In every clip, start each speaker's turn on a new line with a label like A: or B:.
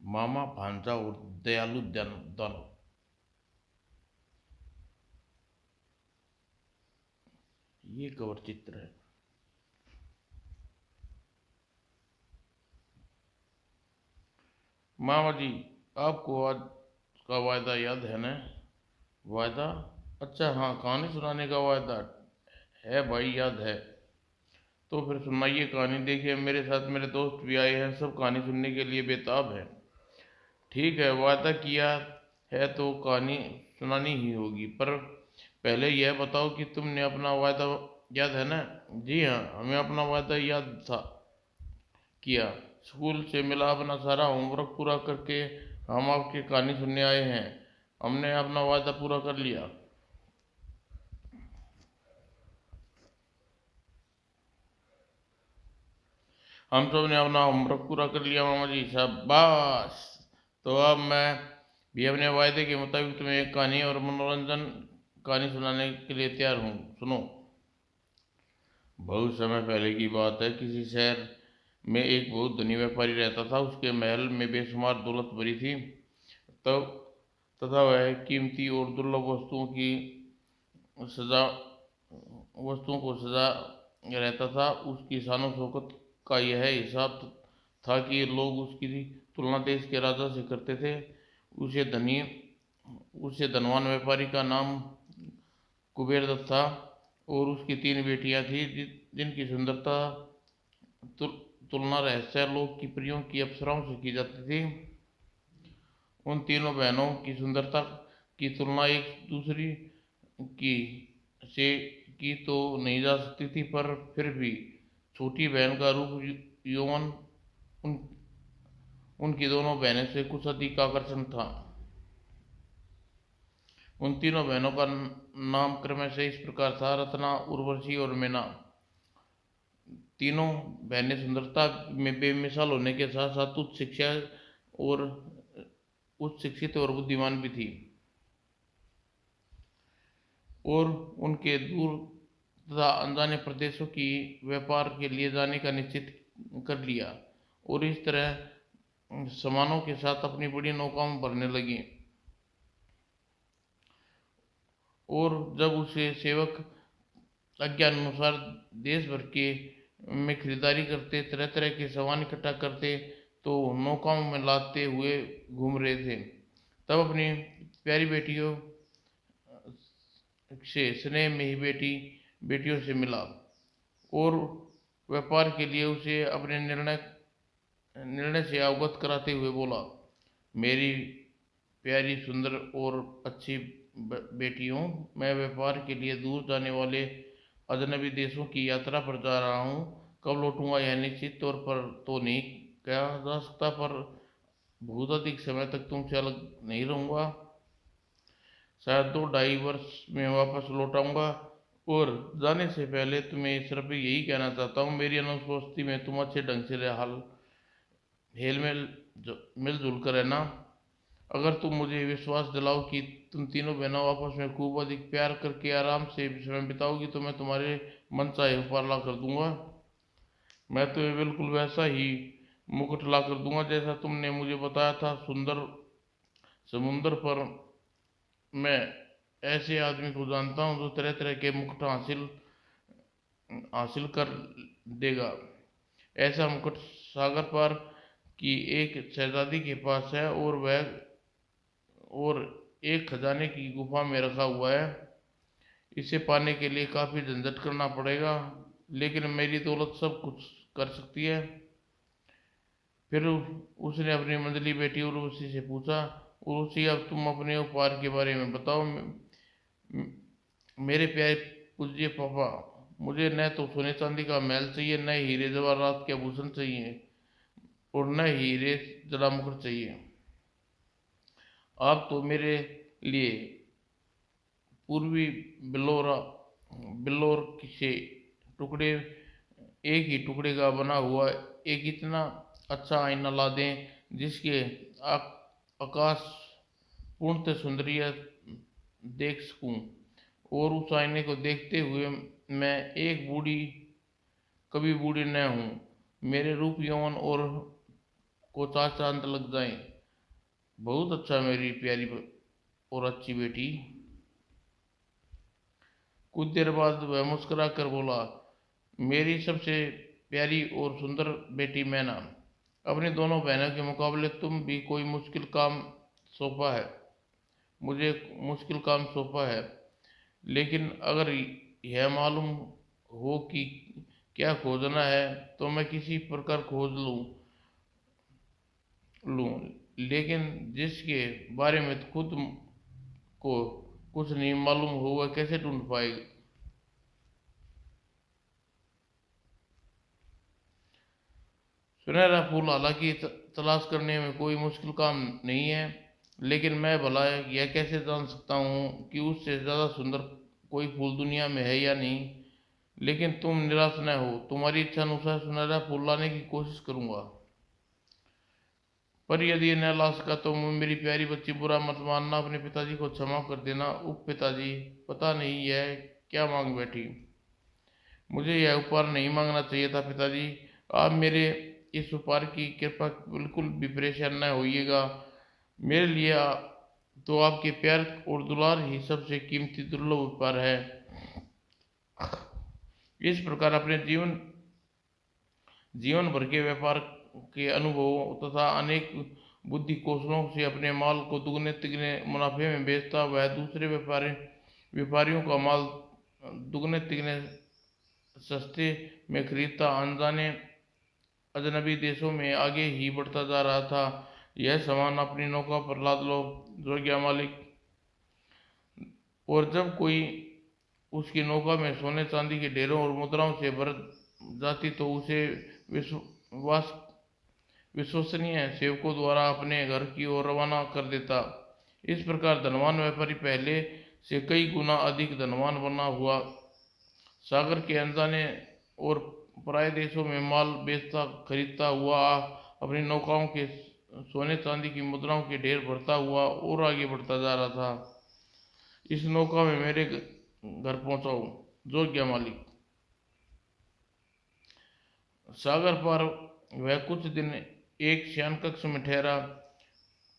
A: मामा भांजा और दयालु दानव। ये कवर चित्र है। मामा जी, आपको आज का वायदा याद है ना? वायदा? अच्छा हाँ, कहानी सुनाने का वायदा है भाई, याद है। तो फिर सुनाइए कहानी। देखिए मेरे साथ मेरे दोस्त भी आए हैं, सब कहानी सुनने के लिए बेताब हैं। ठीक है, वादा किया है तो कहानी सुनानी ही होगी, पर पहले यह बताओ कि तुमने अपना वादा याद है ना? जी हाँ, हमें अपना वादा याद था। किया। स्कूल से मिला अपना सारा होमवर्क पूरा करके हम आपकी कहानी सुनने आए हैं। हमने अपना वादा पूरा कर लिया। हम सब ने अपना होमवर्क पूरा कर लिया मामा जी, शाबाश। तो अब मैं भी अपने वायदे के मुताबिक तुम्हें एक कहानी और मनोरंजन कहानी सुनाने के लिए तैयार हूँ। सुनो। बहुत समय पहले की बात है, किसी शहर में एक बहुत धनी व्यापारी रहता था। उसके महल में बेशुमार दौलत भरी थी। तब तथा वह कीमती और दुर्लभ सजा वस्तुओं को सजा रहता था। उसकी शानो शौकत का यह हिसाब था कि लोग उसकी तुलना देश के राजा से करते थे। उसे धनी उसे धनवान व्यापारी का नाम कुबेर दत्त था और उसकी 3 बेटियां थी, जिनकी सुंदरता तुलना रहस्य लोक की परियों की अप्सराओं से की जाती थी। उन तीनों बहनों की सुंदरता की तुलना एक दूसरी की से की तो नहीं जा सकती थी, पर फिर भी छोटी बहन का रूप यौवन उन उनकी दोनों बहनें से कुछ अधिक आकर्षण था। उन तीनों बहनों का नाम क्रमशः इस प्रकार था: रत्ना, उर्वशी और मीना। तीनों बहनें सुंदरता में बेमिसाल होने के साथ साथ और उच्च शिक्षित और बुद्धिमान भी थी। और उनके दूर तथा अनजाने प्रदेशों की व्यापार के लिए जाने का निश्चित कर लिया और इस तरह सामानों के साथ अपनी बड़ी नौकाओं में भरने लगी। और जब उसे सेवक आज्ञानुसार देश भर के में खरीदारी करते, तरह तरह के सामान इकट्ठा करते, तो नौकाओं में लाते हुए घूम रहे थे, तब अपनी प्यारी बेटियों से स्नेह में ही बेटियों से मिला और व्यापार के लिए उसे अपने निर्णय से अवगत कराते हुए बोला: मेरी प्यारी, सुंदर और अच्छी बेटियों, मैं व्यापार के लिए दूर जाने वाले अजनबी देशों की यात्रा पर जा रहा हूँ। कब लौटूंगा यह निश्चित तौर पर तो नहीं कहा जा सकता, पर बहुत अधिक समय तक तुमसे अलग नहीं रहूँगा। शायद 2-2.5 वर्ष में वापस लौट आऊँगा। और जाने से पहले तुम्हें सिर्फ यही कहना चाहता हूँ, मेरी अनुपस्थिति में तुम अच्छे ढंग से हेल में मिलजुल कर रहना। अगर तुम मुझे विश्वास दिलाओ कि तुम तीनों बहनों आपस में खूब अधिक प्यार करके आराम से समय बिताओगी, तो मैं तुम्हारे मन चाहे उपहार ला कर दूंगा। मैं तुम्हें बिल्कुल वैसा ही मुकुट ला कर दूंगा जैसा तुमने मुझे बताया था। सुंदर समुंदर पर मैं ऐसे आदमी को जानता हूँ जो तरह तरह के मुकुट हासिल कर देगा। ऐसा मुकुट सागर पार की एक शहजादी के पास है और एक खजाने की गुफा में रखा हुआ है। इसे पाने के लिए काफी झंझट करना पड़ेगा, लेकिन मेरी दौलत सब कुछ कर सकती है। फिर उसने अपनी मंझली बेटी उर्वशी से पूछा: उर्वशी, अब तुम अपने उपहार के बारे में बताओ। मेरे प्यारे पूज्य पापा, मुझे न तो सोने चांदी का महल चाहिए, न हीरे जवाहरात के आभूषण चाहिए और न हीरे जड़ा मुकुट चाहिए। आप तो मेरे लिए पूर्वी बिलोरा बिल्लोर से टुकड़े एक ही टुकड़े का बना हुआ एक इतना अच्छा आईना ला दें जिसके आकाश पूर्णतः सुंदरिया देख सकूं, और उस आईने को देखते हुए मैं कभी बूढ़ी न हूँ। मेरे रूप, यौवन और को 4 चांद लग जाएं। बहुत अच्छा मेरी प्यारी और अच्छी बेटी। कुछ देर बाद वह मुस्कुरा कर बोला, मेरी सबसे प्यारी और सुंदर बेटी मैना, अपनी दोनों बहनों के मुकाबले तुम भी कोई मुश्किल काम सौंपा है मुझे मुश्किल काम सौंपा है, लेकिन अगर यह मालूम हो कि क्या खोजना है तो मैं किसी प्रकार खोज लूँ, लेकिन जिसके बारे में खुद को कुछ नहीं मालूम हो वह कैसे ढूंढ पाएगा। सुनहरा फूल हालांकि तलाश करने में कोई मुश्किल काम नहीं है, लेकिन मैं भला यह कैसे जान सकता हूँ कि उससे ज़्यादा सुंदर कोई फूल दुनिया में है या नहीं। लेकिन तुम निराश न हो, तुम्हारी इच्छा अनुसार सुनहरा फूल लाने की कोशिश करूंगा। पर यदि न ला सका तो मेरी प्यारी बच्ची बुरा मत मानना, अपने पिताजी को क्षमा कर देना। उप पिताजी, पता नहीं यह क्या मांग बैठी। मुझे यह उपहार नहीं मांगना चाहिए था पिताजी। आप मेरे इस उपहार की कृपा बिल्कुल भी परेशान न होइएगा। मेरे लिए तो आपके प्यार और दुलार ही सबसे कीमती दुर्लभ उपहार है। इस प्रकार अपने जीवन भर के व्यापार के अनुभवों तथा अनेक बुद्धि कौशलों से अपने माल को दुगने तिगने मुनाफे में बेचता वह दूसरे व्यापारियों का माल दुगने तिगने सस्ते में खरीदता अनजाने अजनबी देशों में आगे ही बढ़ता जा रहा था। यह सामान अपनी नौका पर लाद लो जो गया मालिक। और जब कोई उसकी नौका में सोने चांदी के ढेरों और मुद्राओं से भर जाती तो उसे विश्वास विश्वसनीय सेवकों द्वारा अपने घर की ओर रवाना कर देता। इस प्रकार धनवान व्यापारी पहले से कई गुना अधिक धनवान बना हुआ सागर के अनजाने और पराये देशों में माल बेचता खरीदता हुआ अपनी नौकाओं के सोने चांदी की मुद्राओं के ढेर भरता हुआ और आगे बढ़ता जा रहा था। इस नौका में मेरे घर पहुंचाओ जो क्या मालिक। सागर पार वह कुछ दिन एक शयन कक्ष में ठहरा।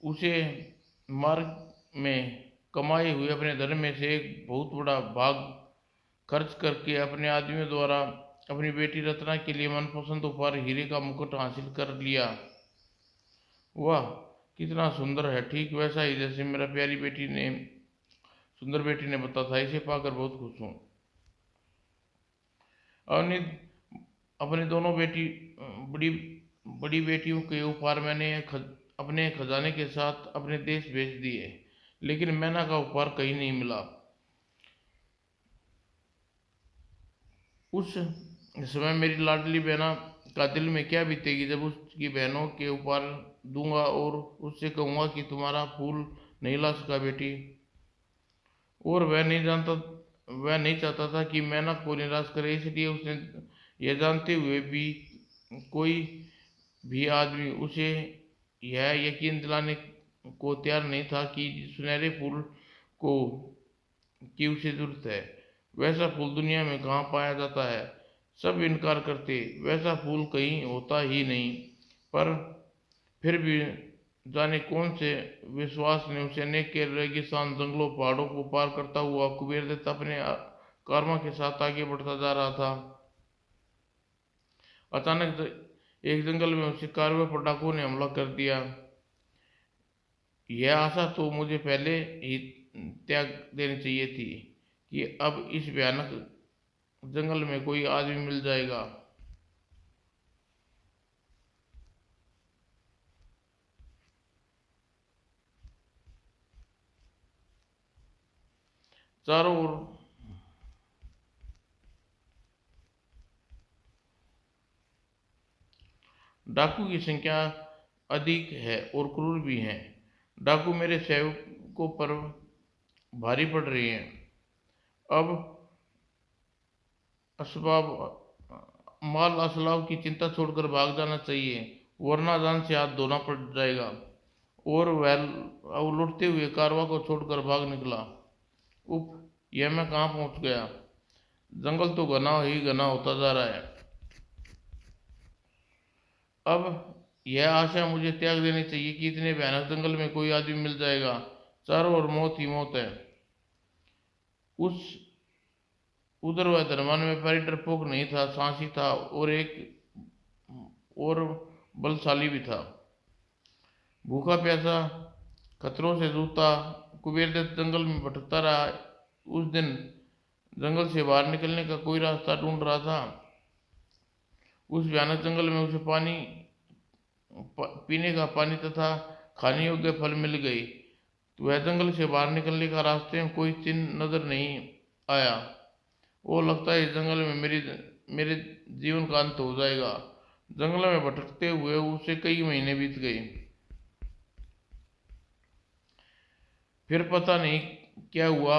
A: उसे मार्ग में कमाए हुए अपने धन में से एक बहुत बड़ा भाग खर्च करके अपने आदमियों द्वारा अपनी बेटी रत्ना के लिए मनपसंद उपहार हीरे का मुकुट हासिल कर लिया। वाह, कितना सुंदर है, ठीक वैसा ही जैसे मेरा प्यारी बेटी ने सुंदर बेटी ने बताया था। इसे पाकर बहुत खुश हूँ। अपनी अपनी दोनों बड़ी बड़ी बेटियों के उपहार मैंने अपने खजाने के साथ अपने देश भेज दिए, लेकिन मैना का उपहार कहीं नहीं मिला। उस समय मेरी लाडली बहना का दिल में क्या बीतेगी जब उसकी बहनों के उपहार दूंगा और उससे कहूंगा कि तुम्हारा फूल नहीं ला सका बेटी। और वह नहीं चाहता था कि मैना को निराश करे, इसलिए उसने यह जानते हुए भी कोई भी आदमी उसे यह यकीन दिलाने को तैयार नहीं था कि सुनहरे फूल को की उसे जरूरत है, वैसा फूल दुनिया में कहाँ पाया जाता है। सब इनकार करते, वैसा फूल कहीं होता ही नहीं। पर फिर भी जाने कौन से विश्वास ने उसे अनेक के रेगिस्तान जंगलों पहाड़ों को पार करता हुआ कुबेर दत्ता अपने कर्मा के साथ आगे बढ़ता जा रहा था। अचानक एक जंगल में उसे कारवे पर डाकुओं ने हमला कर दिया। यह आशा तो मुझे पहले ही त्याग देनी चाहिए थी कि अब इस भयानक जंगल में कोई आदमी मिल जाएगा। चारों ओर डाकू की संख्या अधिक है और क्रूर भी हैं। डाकू मेरे सेवकों पर भारी पड़ रहे हैं। अब असबाब माल असलाव की चिंता छोड़कर भाग जाना चाहिए, वरना जान से हाथ धोना पड़ जाएगा। और वह लुटते हुए कारवा को छोड़कर भाग निकला। उप, यह मैं कहाँ पहुंच गया। जंगल तो घना ही घना होता जा रहा है। अब यह आशा मुझे त्याग देनी चाहिए कि इतने भयानक जंगल में कोई आदमी मिल जाएगा। चारों ओर मौत ही मौत है। उस उधर वह धनवान व्यापारी डरपोक नहीं था, साहसी था और बलशाली भी था। भूखा प्यासा, खतरों से जूझता कुबेर दत्त जंगल में भटकता रहा। उस दिन जंगल से बाहर निकलने का कोई रास्ता ढूंढ रहा था। उस भयानक जंगल में उसे पीने का पानी तथा खाने योग्य फल मिल गई। तो वह जंगल से बाहर निकलने का रास्ते में कोई चिन्ह नजर नहीं आया। वो लगता है इस जंगल में मेरे जीवन का अंत हो जाएगा। जंगल में भटकते हुए उसे कई महीने बीत गए। फिर पता नहीं क्या हुआ,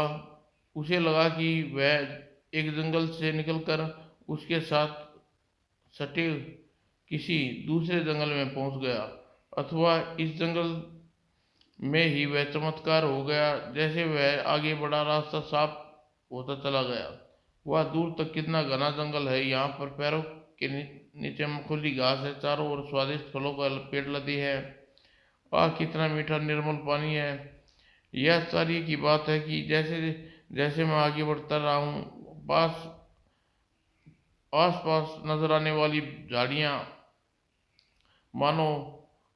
A: उसे लगा कि वह एक जंगल से निकलकर उसके साथ सटे किसी दूसरे जंगल में पहुंच गया, अथवा इस जंगल में ही वह चमत्कार हो गया। जैसे वह आगे बढ़ा, रास्ता साफ होता चला गया। वह दूर तक कितना घना जंगल है। यहाँ पर पैरों के नीचे खुली घास है, चारों ओर स्वादिष्ट फलों का पेड़ लदे है। आह, कितना मीठा निर्मल पानी है। यह आश्चर्य की बात है कि जैसे जैसे मैं आगे बढ़ता रहा हूँ, आस पास नजर आने वाली झाड़ियाँ मानो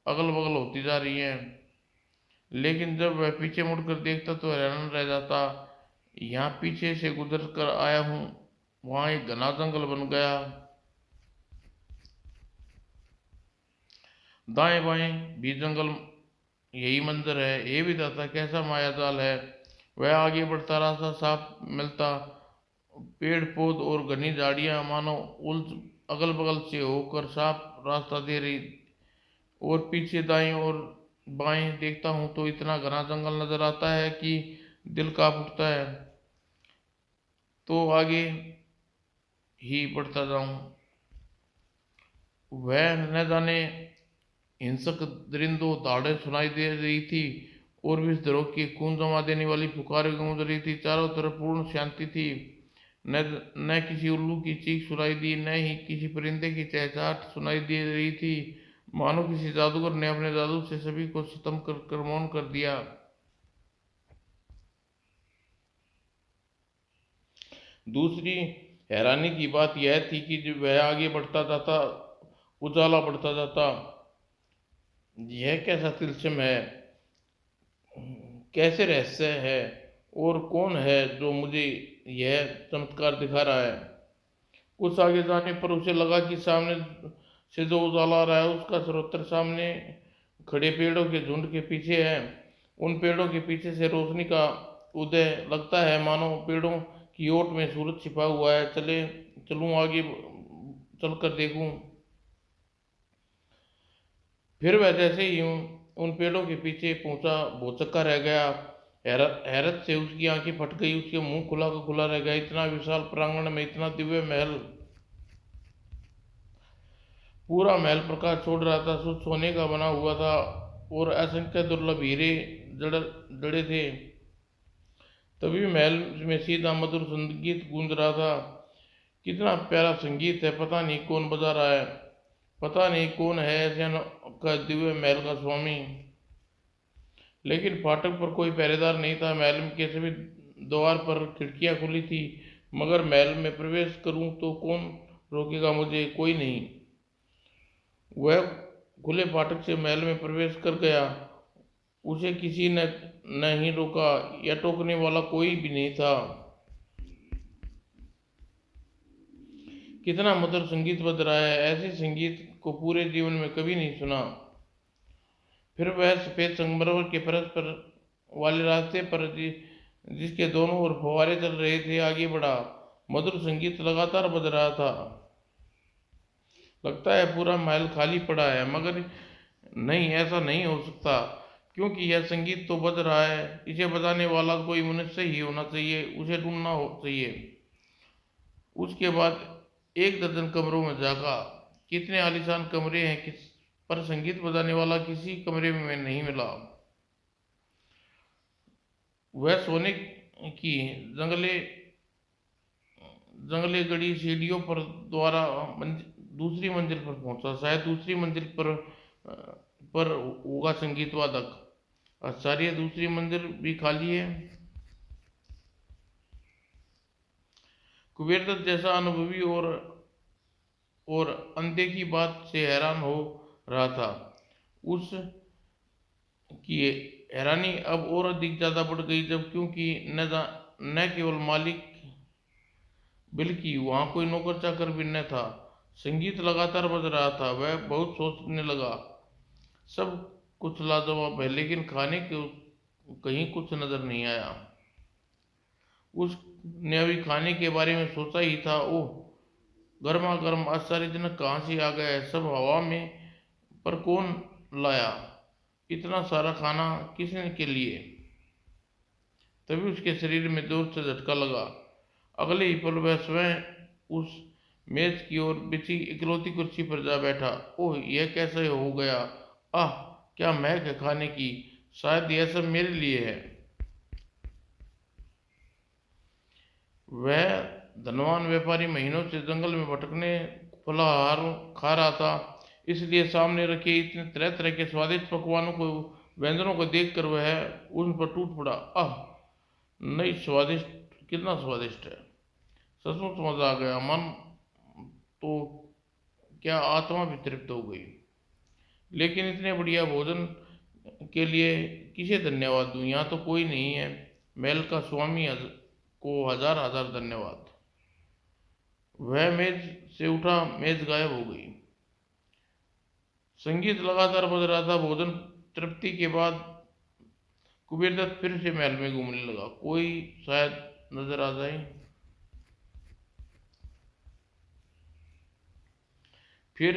A: अगल बगल होती जा रही हैं। लेकिन जब वह पीछे मुड़कर देखता तो हैरान रह जाता। यहाँ पीछे से गुजर कर आया हूँ, वहाँ एक घना जंगल बन गया। दाएं बाएं भी जंगल, यही मंजर है। ये विधाता, कैसा माया जाल है। वह आगे बढ़ता, रास्ता साफ मिलता, पेड़ पौध और घनी झाड़ियां मानो उल्ट अगल बगल से होकर साफ रास्ता दे रही। और पीछे दाएं और बाएं देखता हूँ तो इतना घना जंगल नजर आता है कि दिल कांप उठता है। तो आगे ही बढ़ता जाऊं। वह न जाने हिंसक दरिंदों दहाड़े सुनाई दे रही थी और विषधरों की खून जमा देने वाली पुकारें गूंज रही थी। चारों तरफ पूर्ण शांति थी। न न किसी उल्लू की चीख सुनाई दी, न ही किसी परिंदे की चहचहाट सुनाई दे रही थी। मानो किसी जादूगर ने अपने जादू से सभी को खत्म कर मौन कर दिया। दूसरी हैरानी की बात यह थी कि जब वह आगे बढ़ता जाता, उजाला बढ़ता जाता। यह कैसा तिलस्म है, कैसे रहस्य है, और कौन है जो मुझे यह चमत्कार दिखा रहा है। कुछ आगे जाने पर उसे लगा कि सामने से जो उजाला आ रहा है उसका स्रोत सामने खड़े पेड़ों के झुंड के पीछे है। उन पेड़ों के पीछे से रोशनी का उदय लगता है, मानो पेड़ों की ओट में सूरज छिपा हुआ है। चलूं आगे, चलकर देखूं। फिर वह जैसे ही उन पेड़ों के पीछे पहुंचा, भौचक्का रह गया। हैरत से उसकी आंखें फट गई, उसके मुंह खुला का खुला रह गया। इतना विशाल प्रांगण में इतना दिव्य महल, पूरा महल प्रकाश छोड़ रहा था, शुद्ध सोने का बना हुआ था और असंख्य दुर्लभ हीरे जड़ जड़े थे। तभी महल में सीधा मधुर संगीत गूंज रहा था। कितना प्यारा संगीत है। पता नहीं कौन बजा रहा है, पता नहीं कौन है ऐसे का दिव्य महल का स्वामी। लेकिन फाटक पर कोई पहरेदार नहीं था। महल के सभी द्वार पर खिड़कियां खुली थी, मगर महल में प्रवेश करूं तो कौन रोकेगा मुझे? कोई नहीं। वह खुले फाटक से महल में प्रवेश कर गया। उसे किसी ने नहीं रोका या टोकने वाला कोई भी नहीं था। कितना मधुर संगीत बज रहा है। ऐसे संगीत को पूरे जीवन में कभी नहीं सुना। फिर वह सफेद संगमरमर के फर्श पर वाले रास्ते पर जिसके दोनों ओर फव्वारे चल रहे थे, आगे बढ़ा। मधुर संगीत लगातार बज रहा था। लगता है पूरा महल खाली पड़ा है, मगर नहीं, ऐसा नहीं हो सकता, क्योंकि यह संगीत तो बज रहा है। इसे बजाने वाला कोई मनुष्य ही होना चाहिए। उसे ढूंढना हो चाहिए। उसके बाद एक दर्जन कमरों में झांका। कितने आलीशान कमरे हैं, पर संगीत बजाने वाला किसी कमरे में नहीं मिला। वह सोने की जंगले जंगले गड़ी सीढ़ियों पर द्वारा दूसरी मंजिल पर पहुंचा। शायद दूसरी मंजिल पर पर होगा संगीत वादक। आचार्य दूसरी मंजिल भी खाली है। कुबेरदत्त जैसा अनुभवी और अनदेखी बात से हैरान हो रहा था। उस की हैरानी अब और अधिक ज्यादा बढ़ गई जब क्योंकि न केवल मालिक बल्कि वहां कोई नौकर चाकर भी न था। संगीत लगातार बज रहा था। वह बहुत सोचने लगा। सब कुछ लाजवाब है लेकिन खाने को कहीं कुछ नजर नहीं आया। उसने अभी खाने के बारे में सोचा ही था, ओह गर्मा गर्म आश्चर्यजनक कहाँ से आ गया है सब हवा में। पर कौन लाया इतना सारा खाना किसने के लिए। तभी उसके शरीर में जोर से झटका लगा। अगले ही पल वह स्वयं उस मेज की ओर बिछी इकलौती कुर्सी पर जा बैठा। ओह यह कैसे हो गया। आह क्या महक है खाने की। शायद यह सब मेरे लिए है। वह धनवान व्यापारी महीनों से जंगल में भटकने फलाहार खा रहा था, इसलिए सामने रखे इतने तरह तरह के स्वादिष्ट पकवानों को व्यंजनों को देखकर वह उन पर टूट पड़ा। आह नहीं स्वादिष्ट, कितना स्वादिष्ट है। सचमुच मजा आ गया। मन तो क्या आत्मा भी तृप्त हो गई। लेकिन इतने बढ़िया भोजन के लिए किसे धन्यवाद दूं। यहाँ तो कोई नहीं है। महल का स्वामी को हजार हजार धन्यवाद। वह मेज से उठा। मेज गायब हो गई। संगीत लगातार बज रहा था। भोजन तृप्ति के बाद कुबेरदत्त फिर से महल में घूमने लगा। कोई शायद नजर आ जाए। फिर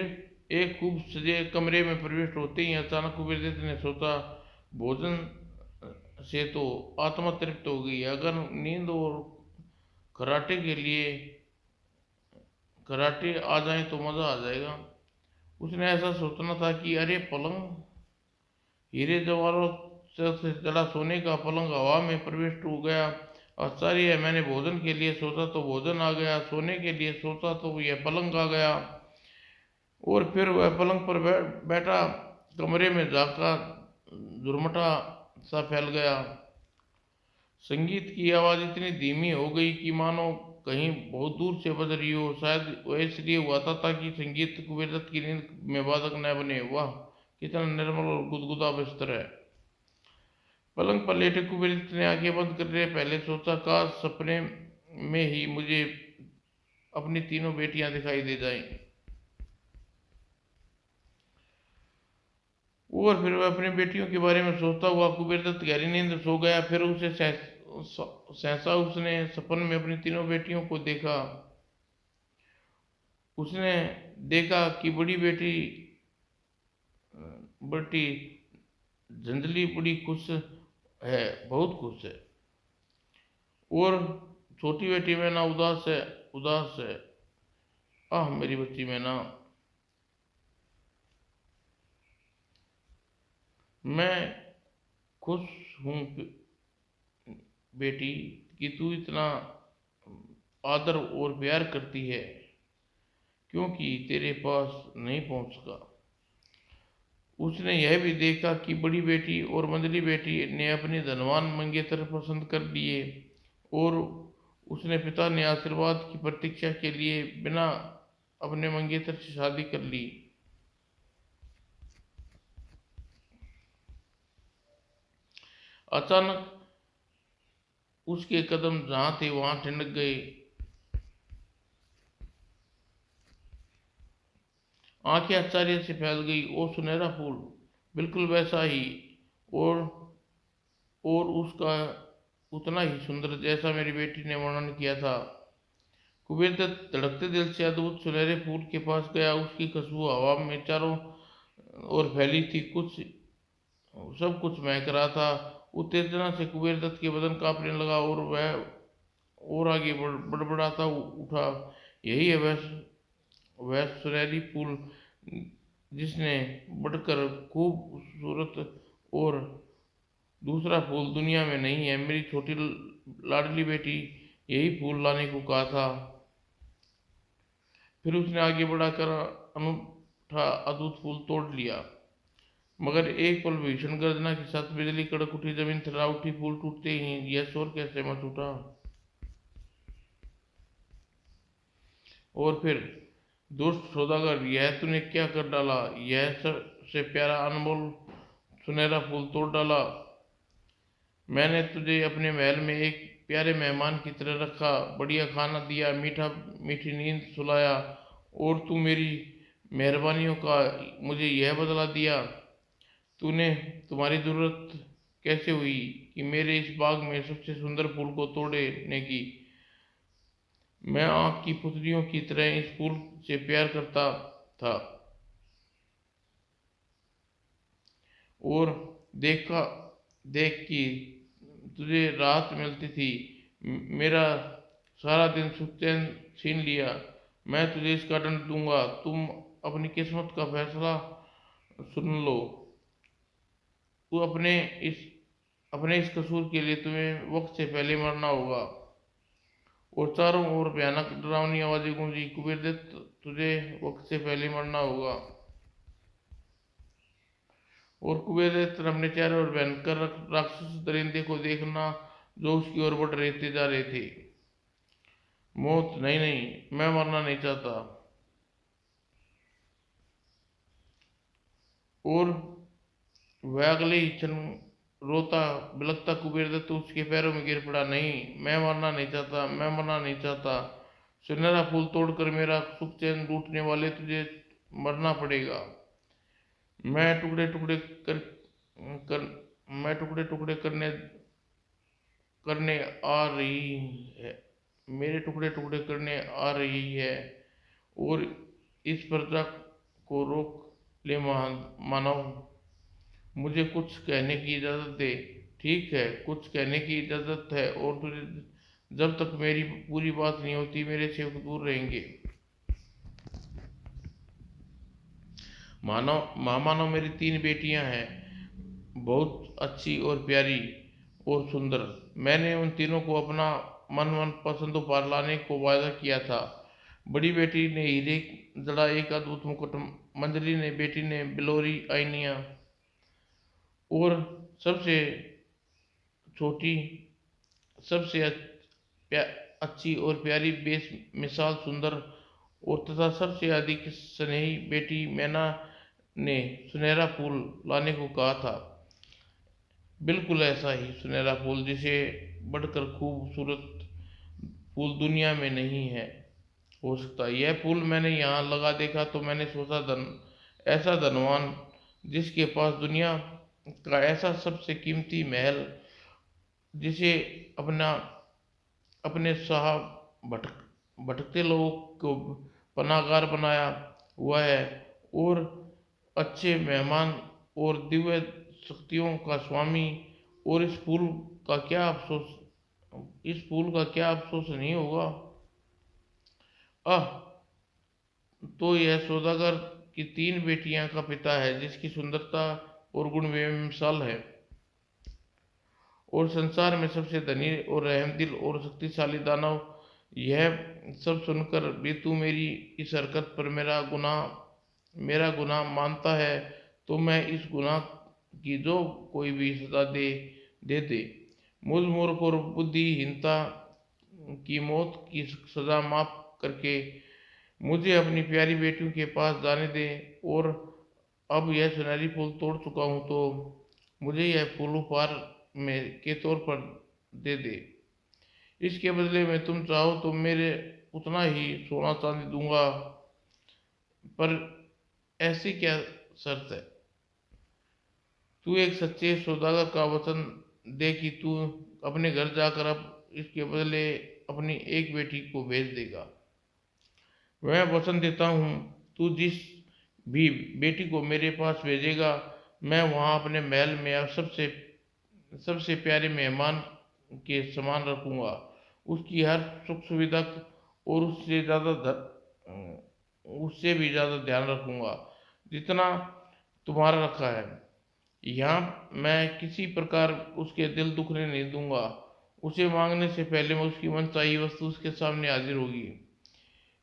A: एक खूब सजे कमरे में प्रवेश होते ही अचानक कुबेरदत्त ने सोचा, भोजन से तो आत्मा तृप्त हो गई, अगर नींद और खर्राटे के लिए खर्राटे आ जाए तो मजा आ जाएगा। उसने ऐसा सोचना था कि अरे पलंग, हीरे जवाहरों से जड़ा सोने का पलंग हवा में प्रविष्ट हो गया। आश्चर्य है, मैंने भोजन के लिए सोचा तो भोजन आ गया, सोने के लिए सोचा तो यह पलंग आ गया। और फिर वह पलंग पर बैठा। कमरे में झांका। झुरमुटा सा फैल गया। संगीत की आवाज इतनी धीमी हो गई कि मानो कहीं बहुत दूर से बज रही हो। शायद वह इसलिए हुआ था ताकि संगीत कुबेरदत्त की नींद में बाधक न बने। वाह कितना निर्मल और गुदगुदा बिस्तर है। पलंग पर लेटे कुबेरदत्त ने आंखें बंद करने पहले सोचा, काश सपने में ही मुझे अपनी तीनों बेटियां दिखाई दे जाएं। और फिर वह अपनी बेटियों के बारे में सोचता हुआ कुबेरदत्त गहरी नींद सो गया। फिर उसे सहसा उसने सपन में अपनी तीनों बेटियों को देखा। उसने देखा कि बड़ी बेटी बेटी झंझली बड़ी खुश है, बहुत खुश है। और छोटी बेटी मैना उदास है, उदास है। आह मेरी बच्ची मैना, मैं खुश हूँ बेटी कि तू इतना आदर और प्यार करती है, क्योंकि तेरे पास नहीं पहुंच सका। उसने यह भी देखा कि बड़ी बेटी और मंझली बेटी ने अपने धनवान मंगेतर पसंद कर लिए और उसने पिता ने आशीर्वाद की प्रतीक्षा के लिए बिना अपने मंगेतर से शादी कर ली। अचानक उसके कदम जहां थे वहां ठिनक गए। आंखें आश्चर्य से फैल गई। ओ सुनहरा फूल, बिल्कुल वैसा ही और उसका उतना ही सुंदर जैसा मेरी बेटी ने वर्णन किया था। कुबेरदत्त धड़कते दिल से अद्भुत सुनहरे फूल के पास गया। उसकी खुशबू हवा में चारों ओर फैली थी। कुछ सब कुछ महक रहा था। उत्तेजना से कुबेरदत्त के बदन कांपने लगा और वह और आगे बड़बड़ाता उठा, यही है वह सुनहरी फूल जिसने बढ़कर खूबसूरत और दूसरा फूल दुनिया में नहीं है। मेरी छोटी लाडली बेटी यही फूल लाने को कहा था। फिर उसने आगे बढ़ाकर अनूठा अद्भुत फूल तोड़ लिया। मगर एक पल भीषण गर्जना के साथ बिजली कड़क उठी, जमीन थर्रा उठी, पुल टूटते ही यह शोर कैसे मच उठा। और फिर, दुष्ट सौदागर, यह तूने क्या कर डाला? यह सबसे प्यारा अनमोल सुनहरा फूल तोड़ डाला। मैंने तुझे अपने महल में एक प्यारे मेहमान की तरह रखा, बढ़िया खाना दिया, मीठी नींद सुलाया, और तू मेरी मेहरबानियों का मुझे यह बदला दिया। तूने तुम्हारी जरूरत कैसे हुई कि मेरे इस बाग में सबसे सुंदर फूल को तोड़ने की? मैं आँख की पुतलियों की तरह इस फूल से प्यार करता था, और देखा देख कि तुझे राहत मिलती थी, मेरा सारा दिन सुख चैन छीन लिया। मैं तुझे इसका दंड दूंगा, तुम अपनी किस्मत का फैसला सुन लो। तू अपने इस कसूर के लिए तुम्हें वक्त से पहले मरना होगा। और चारों ओर भयानक डरावनी आवाजें गूंजी, कुबेरदत्त, तुझे वक्त से पहले मरना होगा। और कुबेरदत्त अपने चेहरे और भयंकर राक्षस दरिंदे को देखना जो उसकी ओर बढ़ रहे जा रहे थे। मौत? नहीं नहीं, मैं मरना नहीं चाहता। और वह अगले ही क्षण रोता बिलखता कुबेरदत्त उसके पैरों में गिर पड़ा। नहीं, मैं मरना नहीं चाहता, मैं मरना नहीं चाहता। सुनहरा फूल तोड़कर मेरा सुख चैन लूटने वाले, तुझे मरना पड़ेगा। मैं टुकड़े टुकड़े कर मैं टुकड़े टुकड़े करने करने आ रही है मेरे टुकड़े टुकड़े करने आ रही है। और इस प्रजा को रोक ले मानव, मुझे कुछ कहने की इजाजत दे। ठीक है, कुछ कहने की इजाजत है, और तुझे जब तक मेरी पूरी बात नहीं होती मेरे से दूर रहेंगे। मानो मेरी 3 बेटियां हैं, बहुत अच्छी और प्यारी और सुंदर। मैंने उन तीनों को अपना मन पसंद उपहार लाने को वायदा किया था। बड़ी बेटी ने हीरे जड़ा एक अद्भुत मुकुट, मंजली ने बेटी ने बिलोरी आईनिया, और सबसे छोटी सबसे अच्छी और प्यारी बेमिसाल सुंदर और तथा सबसे अधिक स्नेही बेटी मैना ने सुनहरा फूल लाने को कहा था। बिल्कुल ऐसा ही सुनहरा फूल जिसे बढ़कर खूबसूरत फूल दुनिया में नहीं है हो सकता। यह फूल मैंने यहाँ लगा देखा तो मैंने सोचा, ऐसा धनवान जिसके पास दुनिया का ऐसा सबसे कीमती महल, जिसे अपना अपने साहब भटकते लोगों को पनाहगार बनाया हुआ है, और अच्छे मेहमान और दिव्य शक्तियों का स्वामी। और इस फूल का क्या अफसोस नहीं होगा। आह, तो यह सौदागर की 3 बेटियां का पिता है, जिसकी सुंदरता और गुण बेमिसाल है, और संसार में सबसे धनी और रहमदिल और शक्तिशाली दानव। यह सब सुनकर भी तू मेरी इस हरकत पर मेरा गुनाह मानता है, तो मैं इस गुनाह की जो कोई भी सजा दे मुझ मूर्ख और बुद्धिहीनता की मौत की सजा माफ करके मुझे अपनी प्यारी बेटियों के पास जाने दे। और अब यह सुनहरी फूल तोड़ चुका हूँ, तो मुझे यह फूल उपहार में के तौर पर दे। इसके बदले में तुम चाहो तो मेरे उतना ही सोना चांदी दूंगा, पर ऐसी क्या शर्त है? तू एक सच्चे सौदागर का वचन दे कि तू अपने घर जाकर अब इसके बदले अपनी एक बेटी को भेज देगा। मैं वचन देता हूँ, तू जिस भी बेटी को मेरे पास भेजेगा, मैं वहाँ अपने महल में अब सबसे प्यारे मेहमान के समान रखूँगा, उसकी हर सुख सुविधा और उससे भी ज़्यादा ध्यान रखूँगा जितना तुम्हारा रखा है। यहाँ मैं किसी प्रकार उसके दिल दुखने नहीं दूंगा। उसे मांगने से पहले मैं उसकी मनचाही वस्तु उसके सामने हाजिर होगी।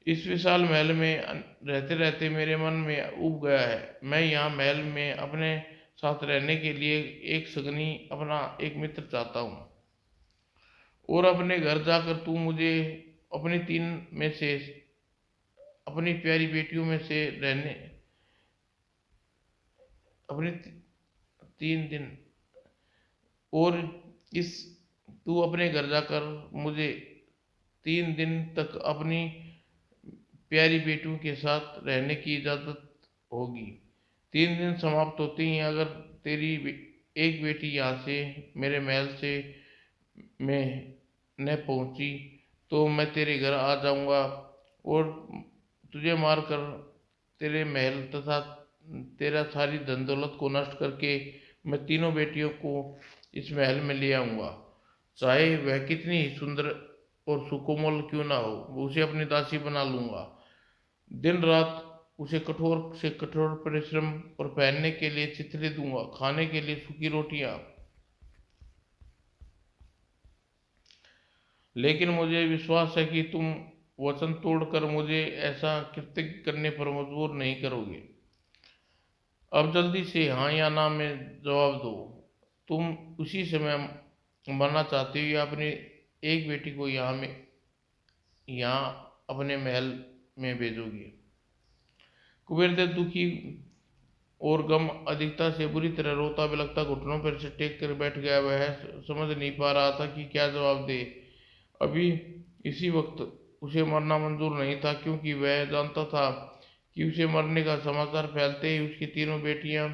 A: इस विशाल महल में रहते रहते मेरे मन में उब गया है, मैं यहाँ महल में अपने साथ रहने के लिए एक सगनी अपना एक मित्र चाहता हूँ। और अपने घर जाकर तू मुझे अपनी तीन में से अपनी प्यारी बेटियों में से रहने अपनी 3 दिन और इस तू अपने घर जाकर मुझे 3 दिन तक अपनी प्यारी बेटियों के साथ रहने की इजाज़त होगी। 3 दिन समाप्त होते ही अगर तेरी एक बेटी यहाँ से मेरे महल से में न पहुंची तो मैं तेरे घर आ जाऊंगा और तुझे मारकर तेरे महल तथा तेरा सारी धन दौलत को नष्ट करके मैं तीनों बेटियों को इस महल में ले आऊंगा। चाहे वह कितनी ही सुंदर और सुकोमल क्यों ना हो, उसे अपनी दासी बना लूंगा। दिन रात उसे कठोर से कठोर परिश्रम और पहनने के लिए चिथड़े दूंगा, खाने के लिए सूखी रोटियां। लेकिन मुझे विश्वास है कि तुम वचन तोड़कर मुझे ऐसा कृत्य करने पर मजबूर नहीं करोगे। अब जल्दी से हाँ या ना में जवाब दो। तुम उसी समय मरना चाहते हो या अपनी एक बेटी को यहाँ अपने महल में भेजोगे। कुबेरदेव दुखी और गम अधिकता से बुरी तरह रोता बिलखता घुटनों पर से टेक कर बैठ गया। वह समझ नहीं पा रहा था कि क्या जवाब दे। अभी इसी वक्त उसे मरना मंजूर नहीं था, क्योंकि वह जानता था कि उसे मरने का समाचार फैलते ही उसकी तीनों बेटियां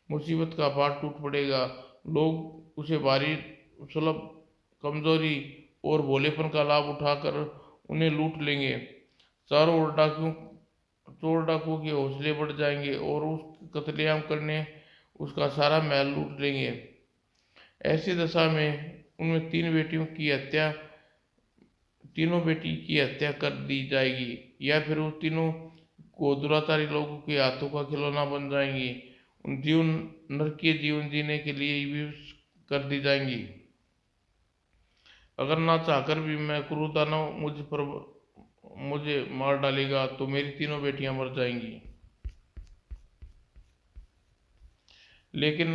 A: मुसीबत का पार टूट पड़ेगा। लोग उसे भारी सुलभ कमजोरी और भोलेपन का लाभ उठाकर उन्हें लूट लेंगे। चारों ओर चोर डाकुओं के हौसले बढ़ जाएंगे और उस कत्लेआम करने उसका सारा महल लूट लेंगे। ऐसी दशा में उनमें तीनों बेटी की हत्या कर दी जाएगी या फिर वो तीनों को दुराचारी लोगों के हाथों का खिलौना बन जाएंगी। उन जीवन नरकीय जीवन जीने के लिए विवश कर दी जाएंगी। अगर ना चाहकर भी मैं क्रूर दानव मुझे मार डालेगा तो मेरी तीनों बेटियां मर जाएंगी। लेकिन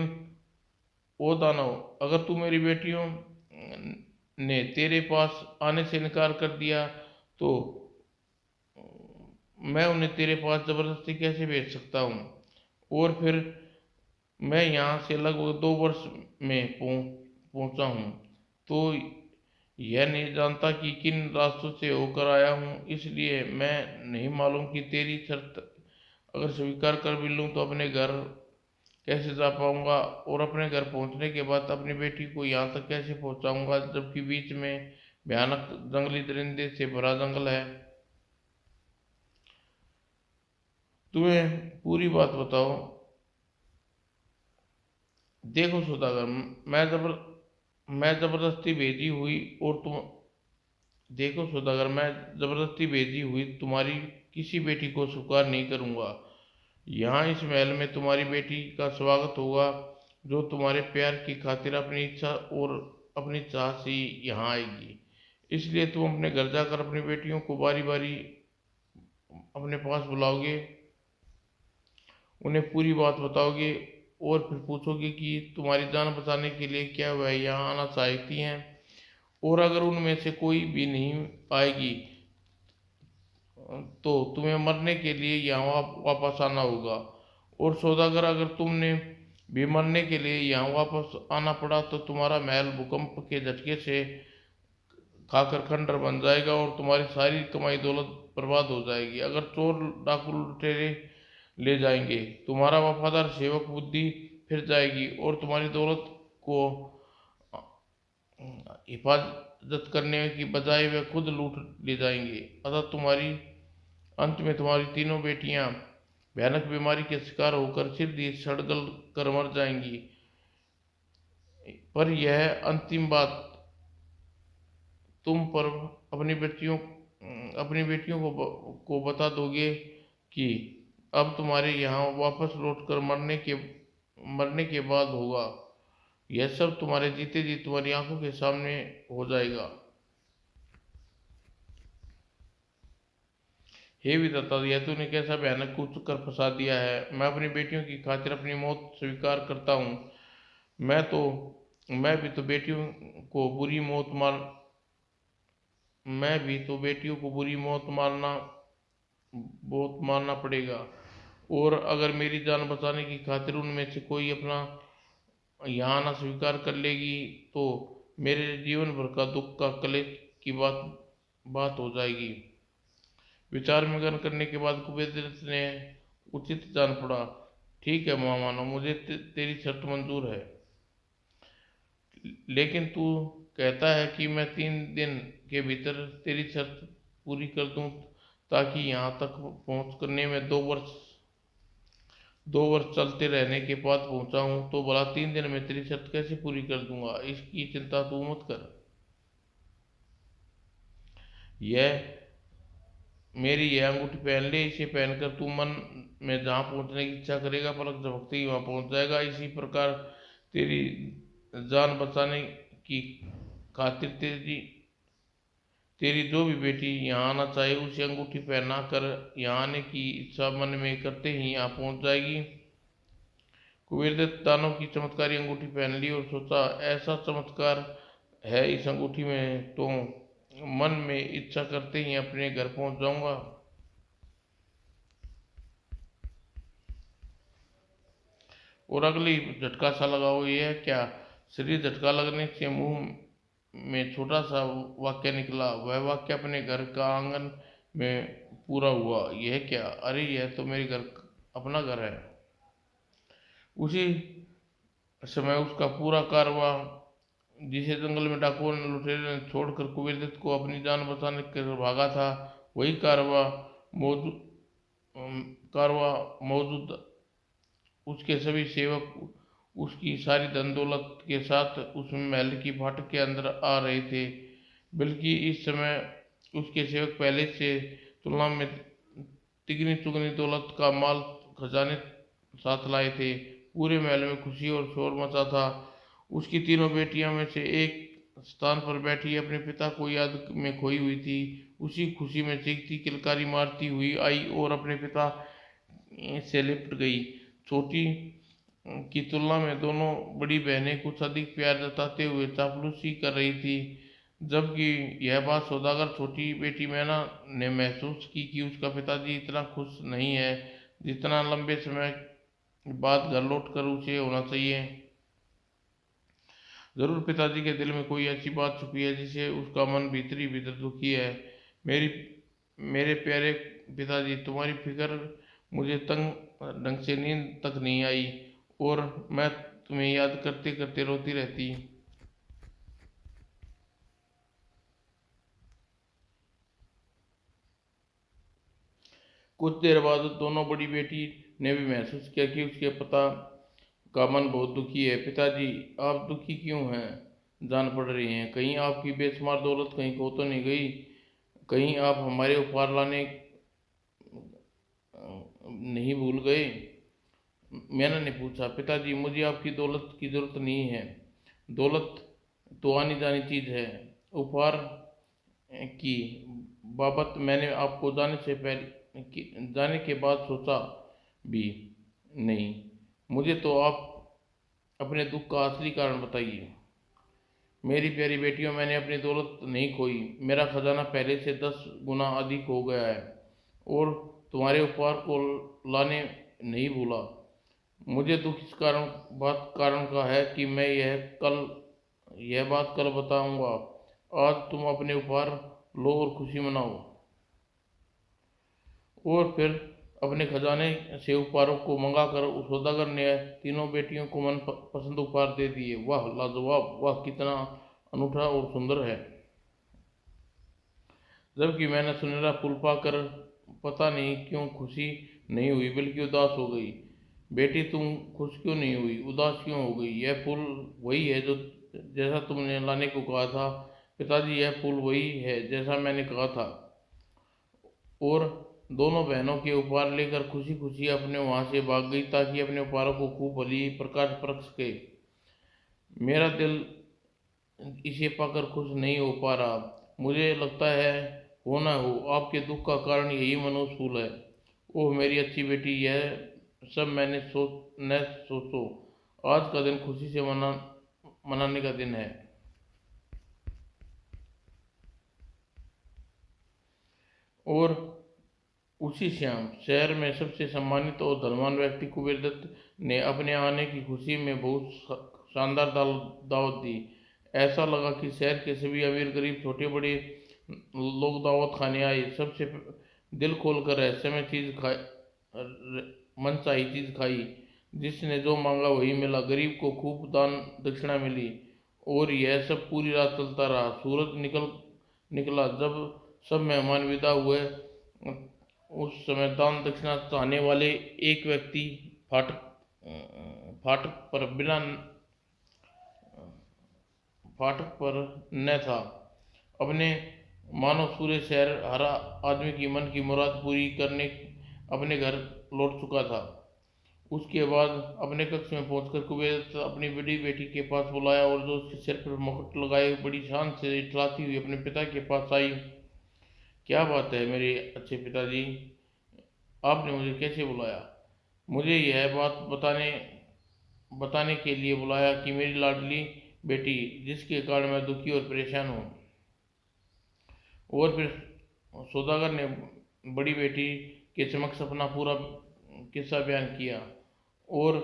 A: ओ दानव, अगर तू मेरी बेटियों ने तेरे पास आने से इनकार कर दिया तो मैं उन्हें तेरे पास जबरदस्ती कैसे भेज सकता हूँ। और फिर मैं यहाँ से लगभग 2 वर्ष में पहुँचा हूँ, तो यह नहीं जानता कि किन रास्तों से होकर आया हूँ। इसलिए मैं नहीं मालूम कि तेरी शर्त अगर स्वीकार कर भी लूँ तो अपने घर कैसे जा पाऊंगा और अपने घर पहुंचने के बाद अपनी बेटी को यहाँ तक कैसे पहुंचाऊंगा, जबकि बीच में भयानक जंगली दरिंदे से भरा जंगल है। तुम्हें पूरी बात बताओ। देखो सौदागर, मैं जबरदस्ती भेजी हुई और तुम देखो सौदागर, मैं जबरदस्ती भेजी हुई तुम्हारी किसी बेटी को स्वीकार नहीं करूंगा। यहाँ इस महल में तुम्हारी बेटी का स्वागत होगा, जो तुम्हारे प्यार की खातिर अपनी इच्छा और अपनी चाह से यहाँ आएगी। इसलिए तुम अपने घर जाकर अपनी बेटियों को बारी बारी अपने पास बुलाओगे, उन्हें पूरी बात बताओगे और फिर पूछोगे कि तुम्हारी जान बचाने के लिए क्या वह यहाँ आना चाहती हैं। और अगर उनमें से कोई भी नहीं आएगी तो तुम्हें मरने के लिए यहाँ वापस आना होगा। और सौदागर, अगर तुमने भी मरने के लिए यहाँ वापस आना पड़ा तो तुम्हारा महल भूकंप के झटके से खाकर खंडर बन जाएगा और तुम्हारी सारी कमाई दौलत बर्बाद हो जाएगी। अगर चोर डाकू लुटेरे ले जाएंगे, तुम्हारा वफादार सेवक बुद्धि फिर जाएगी और तुम्हारी दौलत को हिफाजत करने की बजाय वे खुद लूट ले जाएंगे। अतः अंत में तुम्हारी तीनों बेटियां भयानक बीमारी के शिकार होकर सिर सड़गल कर मर जाएंगी। पर यह अंतिम बात तुम पर अपनी बेटियों को बता दोगे कि अब तुम्हारे यहाँ वापस लौटकर मरने के बाद होगा। यह सब तुम्हारे जीते जी तुम्हारी आंखों के सामने हो जाएगा। हे विधाता, यह तूने कैसा भयानक कुछ कर फंसा दिया है। मैं अपनी बेटियों की खातिर अपनी मौत स्वीकार करता हूँ। मैं तो मैं भी तो बेटियों को बुरी मौत मार मैं भी तो बेटियों को बुरी मौत मारना पड़ेगा। और अगर मेरी जान बचाने की खातिर उनमें से कोई अपना यहाँ आना स्वीकार कर लेगी तो मेरे जीवन भर का दुख का कलेश की बात बात हो जाएगी। विचार मंथन करने के बाद कुबेरदत्त ने उचित जान पड़ा। ठीक है महामानव, मुझे तेरी शर्त मंजूर है, लेकिन तू कहता है कि मैं 3 दिन के भीतर तेरी शर्त पूरी कर दूं, ताकि यहाँ तक पहुँच करने में 2 वर्ष चलते रहने के बाद पहुँचा हूँ, तो भला 3 दिन में तेरी शर्त कैसे पूरी कर दूंगा। इसकी चिंता तू मत कर। यह यह अंगूठी पहन ले। इसे पहनकर तू मन में जहाँ पहुँचने की इच्छा करेगा, पलक झपकते ही वहाँ पहुँच जाएगा। इसी प्रकार तेरी जान बचाने की खातिर तेरी जो भी बेटी यहाँ आना चाहे, उसे अंगूठी पहना कर यहाँ आने की इच्छा मन में करते ही यहाँ पहुँच जाएगी। कुबेरदत्त दानव की चमत्कारी अंगूठी पहन ली और सोचा, ऐसा चमत्कार है इस अंगूठी में तो मन में इच्छा करते ही अपने घर पहुँच जाऊंगा। और अगली झटका सा लगा हो, यह क्या। शरीर झटका लगने से मुंह में छोटा सा वाक्य निकला। वह वाक्य अपने घर का आंगन में पूरा हुआ। यह क्या, अरे यह तो मेरे घर अपना घर है। उसी समय उसका पूरा कारवां, जिसे जंगल में डाकुओं ने लुटेरे ने छोड़कर कुबेरदत्त को अपनी जान बचाने कर भागा था, वही कारवां मौजूद उसके सभी सेवक उसकी सारी धन दौलत के साथ उस महल की फाटक के अंदर आ रहे थे। बल्कि इस समय उसके सेवक पहले से तुलना में तिगनी चुगनी दौलत का माल खजाने साथ लाए थे। पूरे महल में खुशी और शोर मचा था। उसकी तीनों बेटियां में से एक स्थान पर बैठी अपने पिता को याद में खोई हुई थी। उसी खुशी में चीखती किलकारी मारती हुई आई और अपने पिता से लिपट गई। छोटी की तुलना में दोनों बड़ी बहनें कुछ अधिक प्यार जताते हुए चापलूसी कर रही थी। जबकि यह बात सौदागर छोटी बेटी मैना ने महसूस की कि उसका पिताजी इतना खुश नहीं है जितना लंबे समय बाद घर लौटकर उसे होना चाहिए। जरूर पिताजी के दिल में कोई ऐसी बात छुपी है जिसे उसका मन भीतर ही भीतर दुखी है। मेरी मेरे प्यारे पिताजी, तुम्हारी फिक्र मुझे तंग ढंग से नींद तक नहीं आई और मैं तुम्हें याद करते करते रोती रहती। कुछ देर बाद दोनों बड़ी बेटी ने भी महसूस किया कि उसके पिता का मन बहुत दुखी है। पिताजी, आप दुखी क्यों हैं? जान पड़ रही हैं। कहीं आपकी बेशुमार दौलत कहीं खो तो नहीं गई? कहीं आप हमारे उपहार लाने नहीं भूल गए? मैना ने पूछा। पिताजी, मुझे आपकी दौलत की जरूरत नहीं है। दौलत तो आनी जानी चीज है। उपहार की बाबत मैंने आपको जाने के बाद सोचा भी नहीं। मुझे तो आप अपने दुख का असली कारण बताइए। मेरी प्यारी बेटियों, मैंने अपनी दौलत नहीं खोई। मेरा खजाना पहले से 10 गुना अधिक हो गया है और तुम्हारे उपहार को लाने नहीं भूला। मुझे दुख इस कारण का है कि मैं यह बात कल बताऊंगा। आज तुम अपने उपहार लो और खुशी मनाओ। और फिर अपने खजाने से उपहारों को मंगाकर उस सौदागर ने तीनों बेटियों को मन पसंद उपहार दे दिए। वाह लाजवाब! वाह कितना अनूठा और सुंदर है! जबकि मैंने सुनहरा फूल पाकर पता नहीं क्यों खुशी नहीं हुई बल्कि उदास हो गई। बेटी, तुम खुश क्यों नहीं हुई, उदास क्यों हो गई? यह फूल वही है जो जैसा तुमने लाने को कहा था। पिताजी, यह फूल वही है जैसा मैंने कहा था। और दोनों बहनों के उपहार लेकर खुशी खुशी अपने वहां से भाग गई ताकि अपने उपहारों को खूब भली प्रकाश परख सके। मेरा दिल इसे पाकर खुश नहीं हो पा रहा। मुझे लगता है होना हो, आपके दुख का कारण यही मनुष्य फूल है। ओह मेरी अच्छी बेटी, यह सब मैंने न सोचो, आज का दिन खुशी से मनाने का दिन है। और उसी शाम शहर में सबसे सम्मानित और धनवान व्यक्ति कुबेर दत्त ने अपने आने की खुशी में बहुत शानदार दावत दी। ऐसा लगा कि शहर के सभी अमीर गरीब छोटे बड़े लोग दावत खाने आए। सबसे दिल खोल कर रहस्यमय चीज खाई, मनचाही चीज खाई। जिसने जो मांगा वही मिला। गरीब को खूब दान दक्षिणा मिली। और यह सब पूरी रात चलता रहा। सूरज निकला जब सब मेहमान विदा हुए। उस समय दान दक्षिणा चाहने वाले एक व्यक्ति फाटक फाटक पर बिना फाटक पर न था। अपने मानो पूरे शहर हर आदमी की मन की मुराद पूरी करने अपने घर लौट चुका था। उसके बाद अपने कक्ष में पहुंचकर कुबेर अपनी बड़ी बेटी के पास बुलाया और जो उसके सिर पर मुकुट लगाए बड़ी शान से इतलाती हुई अपने पिता के पास आई। क्या बात है मेरे अच्छे पिताजी, आपने मुझे कैसे बुलाया? मुझे यह बात बताने के लिए बुलाया कि मेरी लाडली बेटी, जिसके कारण मैं दुखी और परेशान हूँ। और फिर सौदागर ने बड़ी बेटी के समक्ष अपना पूरा किस्सा बयान किया। और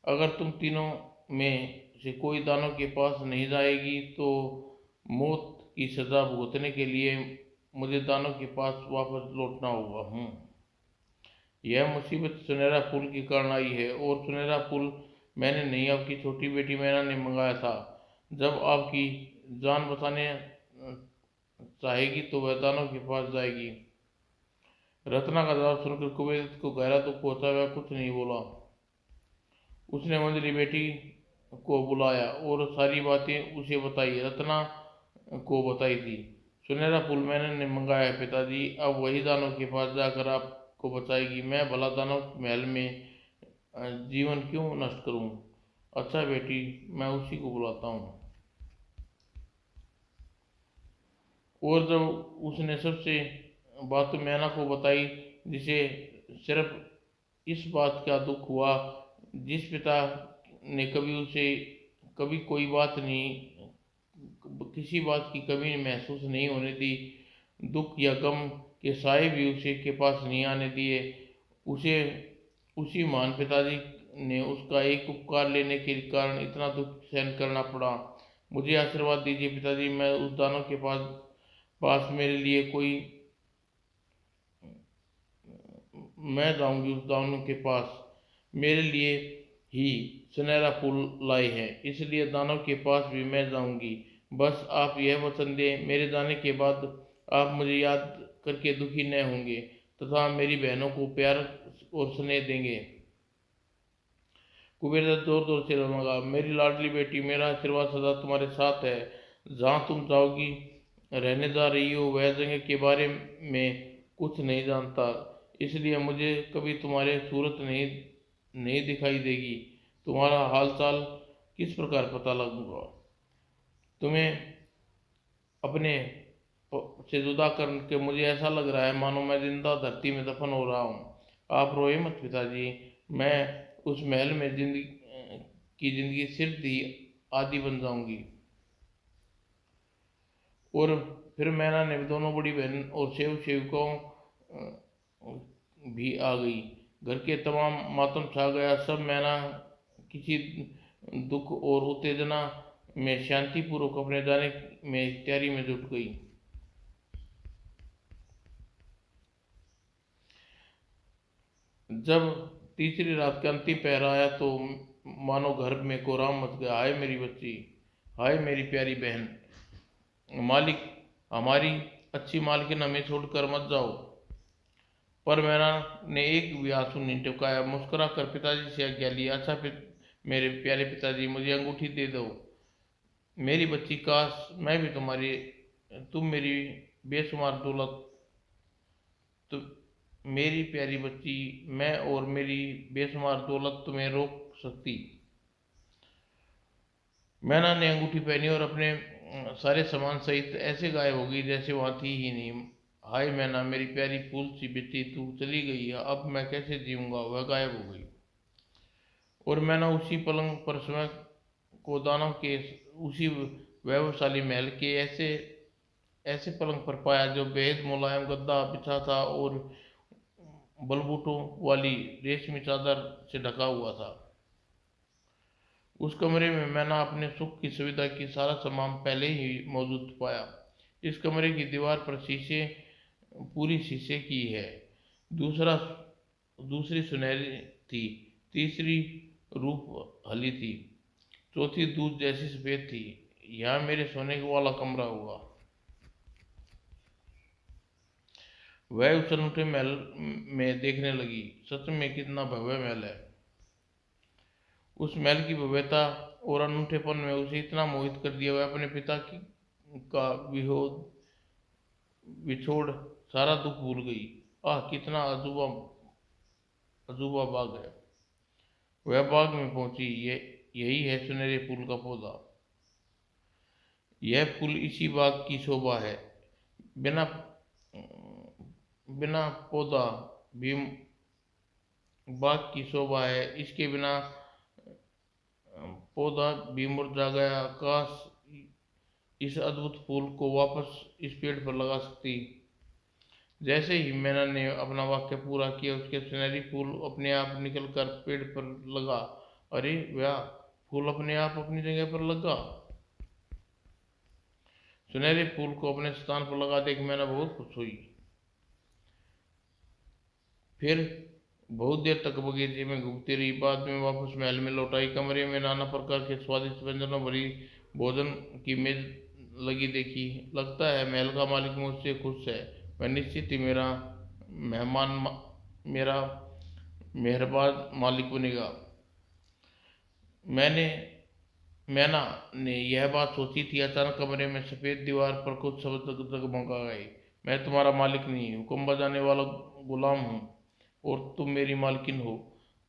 A: अगर तुम तीनों में से कोई दानव के पास नहीं जाएगी तो मौत की सजा भुगतने के लिए मुझे दानव के पास वापस लौटना होगा। यह मुसीबत सुनहरा फूल के कारण आई है। और सुनहरा फूल मैंने नहीं, आपकी छोटी बेटी मैना ने मंगाया था। जब आपकी जान बचाने चाहेगी तो वह दानव के पास जाएगी। रत्ना का जवाब सुनकर कुबेर को गहरा दुख पहुंचा। वह कुछ नहीं बोला। उसने मंजरी बेटी को बुलाया और सारी बातें उसे बताई, रत्ना को बताई थी। सुनहरा फूल मैंने ने मंगाया है पिताजी, अब वही दानव के पास जाकर आपको बचाएगी। मैं भला दानव महल में जीवन क्यों नष्ट करूं? अच्छा बेटी, मैं उसी को बुलाता हूँ। और जब उसने सबसे बात मैना को बताई, जिसे सिर्फ इस बात का दुख हुआ, जिस पिता ने कभी उसे कभी कोई बात नहीं, किसी बात की कमी महसूस नहीं होने दी, दुख या गम के साए भी उसे के पास नहीं आने दिए, उसे उसी महान पिताजी ने उसका एक उपकार लेने के कारण इतना दुख सहन करना पड़ा। मुझे आशीर्वाद दीजिए पिताजी, मैं उस दानव के पास मेरे लिए कोई मैं जाऊंगी उस दानव के पास। मेरे लिए ही सुनहरा फूल लाए हैं, इसलिए दानव के पास भी मैं जाऊंगी। बस आप यह वचन दें, मेरे जाने के बाद आप मुझे याद करके दुखी न होंगे तथा मेरी बहनों को प्यार और स्नेह देंगे। कुबेर दत्त जोर जोर से रोने लगा। मेरी लाडली बेटी, मेरा आशीर्वाद सदा तुम्हारे साथ है। जहाँ तुम जाओगी, रहने जा रही हो, वह जगह के बारे में कुछ नहीं जानता, इसलिए मुझे कभी तुम्हारे सूरत नहीं दिखाई देगी। तुम्हारा हाल चाल किस प्रकार पता लगूंगा? तुम्हें अपने से जुदा करके मुझे ऐसा लग रहा है मानो मैं जिंदा धरती में दफन हो रहा हूँ। आप रोए मत पिताजी, मैं उस महल में जिंदगी सिर्फ ही आदि बन जाऊंगी। और फिर मैना ने दोनों बड़ी बहन और सेवकाओं भी आ गई। घर के तमाम मातम छा गया। सब मैना किसी दुख और उत्तेजना में शांतिपूर्वक अपने जाने में तैयारी में जुट गई। जब तीसरी रात का अंतिम पहर आया तो मानो घर में कोहराम मच गया। हाय मेरी बच्ची, हाय मेरी प्यारी बहन, मालिक, हमारी अच्छी मालकिन हमें छोड़कर मत जाओ। पर मैना ने एक भी आंसू नहीं टपकाया। मुस्कुरा कर पिताजी से आज्ञा ली। अच्छा मेरे प्यारे पिताजी, मुझे अंगूठी दे दो। मेरी बच्ची, काश मैं भी तुम मेरी बेशुमार दौलत, तो मेरी प्यारी बच्ची, मैं और मेरी बेशुमार दौलत तुम्हें रोक सकती। मैना ने अंगूठी पहनी और अपने सारे सामान सहित ऐसे गायब हो गई जैसे वहां थी ही नहीं। हाय मैना, मेरी प्यारी फूल सी बेटी, तू चली गई है, अब मैं कैसे जीऊँगा। वह गायब हो गई। और मैना उसी पलंग पर स्वयं को दानव के उसी वैभवशाली महल के ऐसे ऐसे पलंग पर पाया जो बेहद मुलायम गद्दा बिछा था और बलबूटों वाली रेशमी चादर से ढका हुआ था। उस कमरे में मैंने अपने सुख की सुविधा की सारा सामान पहले ही मौजूद पाया। इस कमरे की दीवार पर शीशे पूरी शीशे की है। दूसरा दूसरी सुनहरी थी। तीसरी रूप हली थी। चौथी दूध जैसी सफेद थी। यहाँ मेरे सोने वाला कमरा हुआ। वह उस अनूठे महल में देखने लगी। सच में कितना भव्य महल है। उस महल की भव्यता और अनूठेपन में उसे इतना मोहित कर दिया, वह अपने पिता की का विहोद विछोड़ सारा दुख भूल गई। आह, कितना अजूबा अजूबा बाग है। वह बाग में पहुंची। यही है सुनहरे फूल का पौधा। यह फूल इसी बाग की शोभा है। बिना बिना पौधा भी बाग की शोभा है। इसके बिना पौधा भी मुरझा गया। काश इस अद्भुत फूल को वापस इस पेड़ पर लगा सकती। जैसे ही मैना ने अपना वाक्य पूरा किया, उसके सुनहरी फूल अपने आप निकलकर पेड़ पर लगा। अरे वाह, फूल अपने आप अपनी जगह पर लगा। सुनहरे फूल को अपने स्थान पर लगा देख मैना बहुत खुश हुई। फिर बहुत देर तक बगीचे में घूमती रही। बाद में वापस महल में लौट आई। कमरे में नाना प्रकार के स्वादिष्ट व्यंजनों भरी भोजन की मेज लगी देखी। लगता है महल का मालिक मुझसे खुश है। वह निश्चित ही मेरा मेहरबान मालिक बनेगा। मैंने मैना ने यह बात सोची थी, अचानक कमरे में सफेद दीवार पर कुछ शब्द जगमगा गए। मैं तुम्हारा मालिक नहीं, हुक्म बजाने वाला गुलाम हूँ, और तुम मेरी मालकिन हो।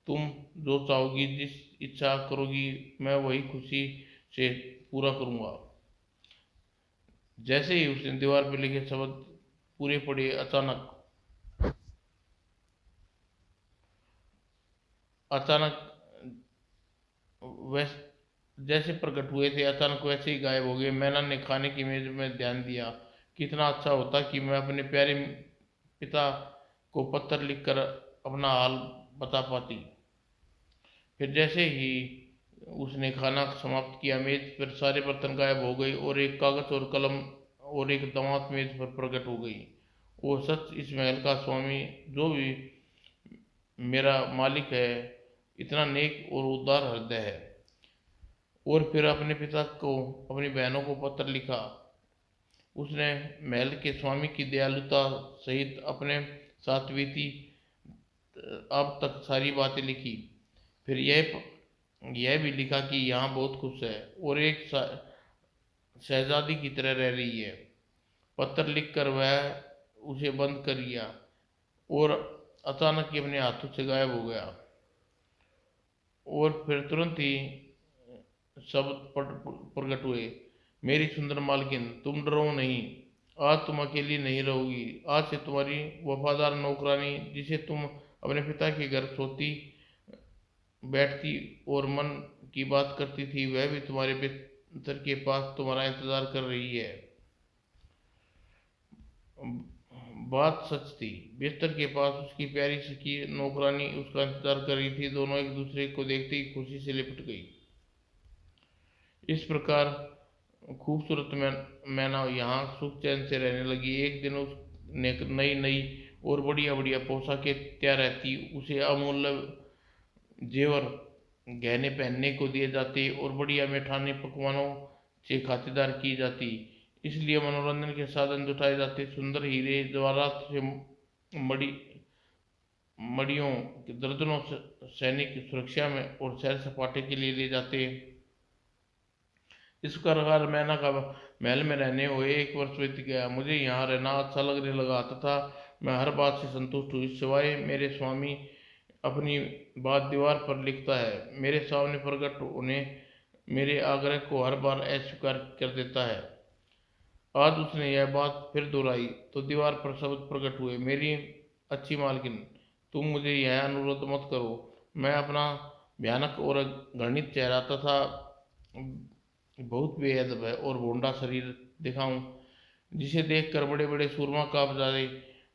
A: तुम जो चाहोगी, जिस इच्छा करोगी, मैं वही खुशी से पूरा करूँगा। जैसे ही उसने दीवार पर लिखे शब्द पूरे पढ़े, अचानक वैसे जैसे प्रकट हुए थे, अचानक वैसे ही गायब हो गए। मैनन ने खाने की मेज में ध्यान दिया। कितना अच्छा होता कि मैं अपने प्यारे पिता को पत्र लिखकर अपना हाल बता पाती। फिर जैसे ही उसने खाना समाप्त किया, मेज पर सारे बर्तन गायब हो गए और एक कागज और कलम और एक दांत मेज पर प्रकट हो गई। वो सच इस महल का स्वामी, जो भी मेरा मालिक है, इतना नेक और उदार हृदय है। और फिर अपने पिता को, अपनी बहनों को पत्र लिखा। उसने महल के स्वामी की दयालुता सहित अपने साथ बीती अब तक सारी बातें लिखी। फिर यह भी लिखा कि यहाँ बहुत खुश है और एक शहजादी की तरह रह रही है। पत्र लिखकर वह उसे बंद कर लिया और अचानक ही अपने हाथों से गायब हो गया। और फिर तुरंत ही शब्द प्रकट हुए। मेरी सुंदर मालकिन, तुम डरो नहीं। आज तुम अकेली नहीं रहोगी। आज से तुम्हारी वफादार नौकरानी, जिसे तुम अपने पिता के घर सोती बैठती और मन की बात करती थी, वह भी तुम्हारे बिस्तर के पास तुम्हारा इंतजार कर रही है। बात सच थी। बिस्तर के पास उसकी प्यारी सी नौकरानी उसका इंतजार कर रही थी। दोनों एक दूसरे को देखते ही खुशी से लिपट गई। इस प्रकार खूबसूरत मैना यहाँ सुख चैन से रहने लगी। एक दिन उसने नई नई और बढ़िया बढ़िया पोशाकें तैयार रहती, उसे अमूल्य जेवर गहने पहनने को दिए जाते और बढ़िया मिठाने पकवानों से खातिरदार की जाती। इसलिए मनोरंजन के साधन जुटाए जाते। सुंदर हीरे जवाहरात से मड़ी मड़ियों के दर्जनों सैनिक सुरक्षा में और सैर सपाटे के लिए ले जाते। इस प्रकार मैना का महल में रहने हुए 1 वर्ष बीत गया। मुझे यहाँ रहना अच्छा लगने लगा तथा मैं हर बात से संतुष्ट हुई, सिवाय मेरे स्वामी अपनी बात दीवार पर लिखता है, मेरे सामने प्रकट होने मेरे आग्रह को हर बार अस्वीकार कर देता है। आज उसने यह बात फिर दोहराई तो दीवार पर शब्द प्रकट हुए, मेरी अच्छी मालकिन, तुम मुझे यह अनुरोध मत करो। मैं अपना भयानक और घृणित चेहरा तथा बहुत बेअदब है और भोंडा शरीर दिखाऊं, जिसे देखकर बड़े बड़े सूरमा कांप जाए।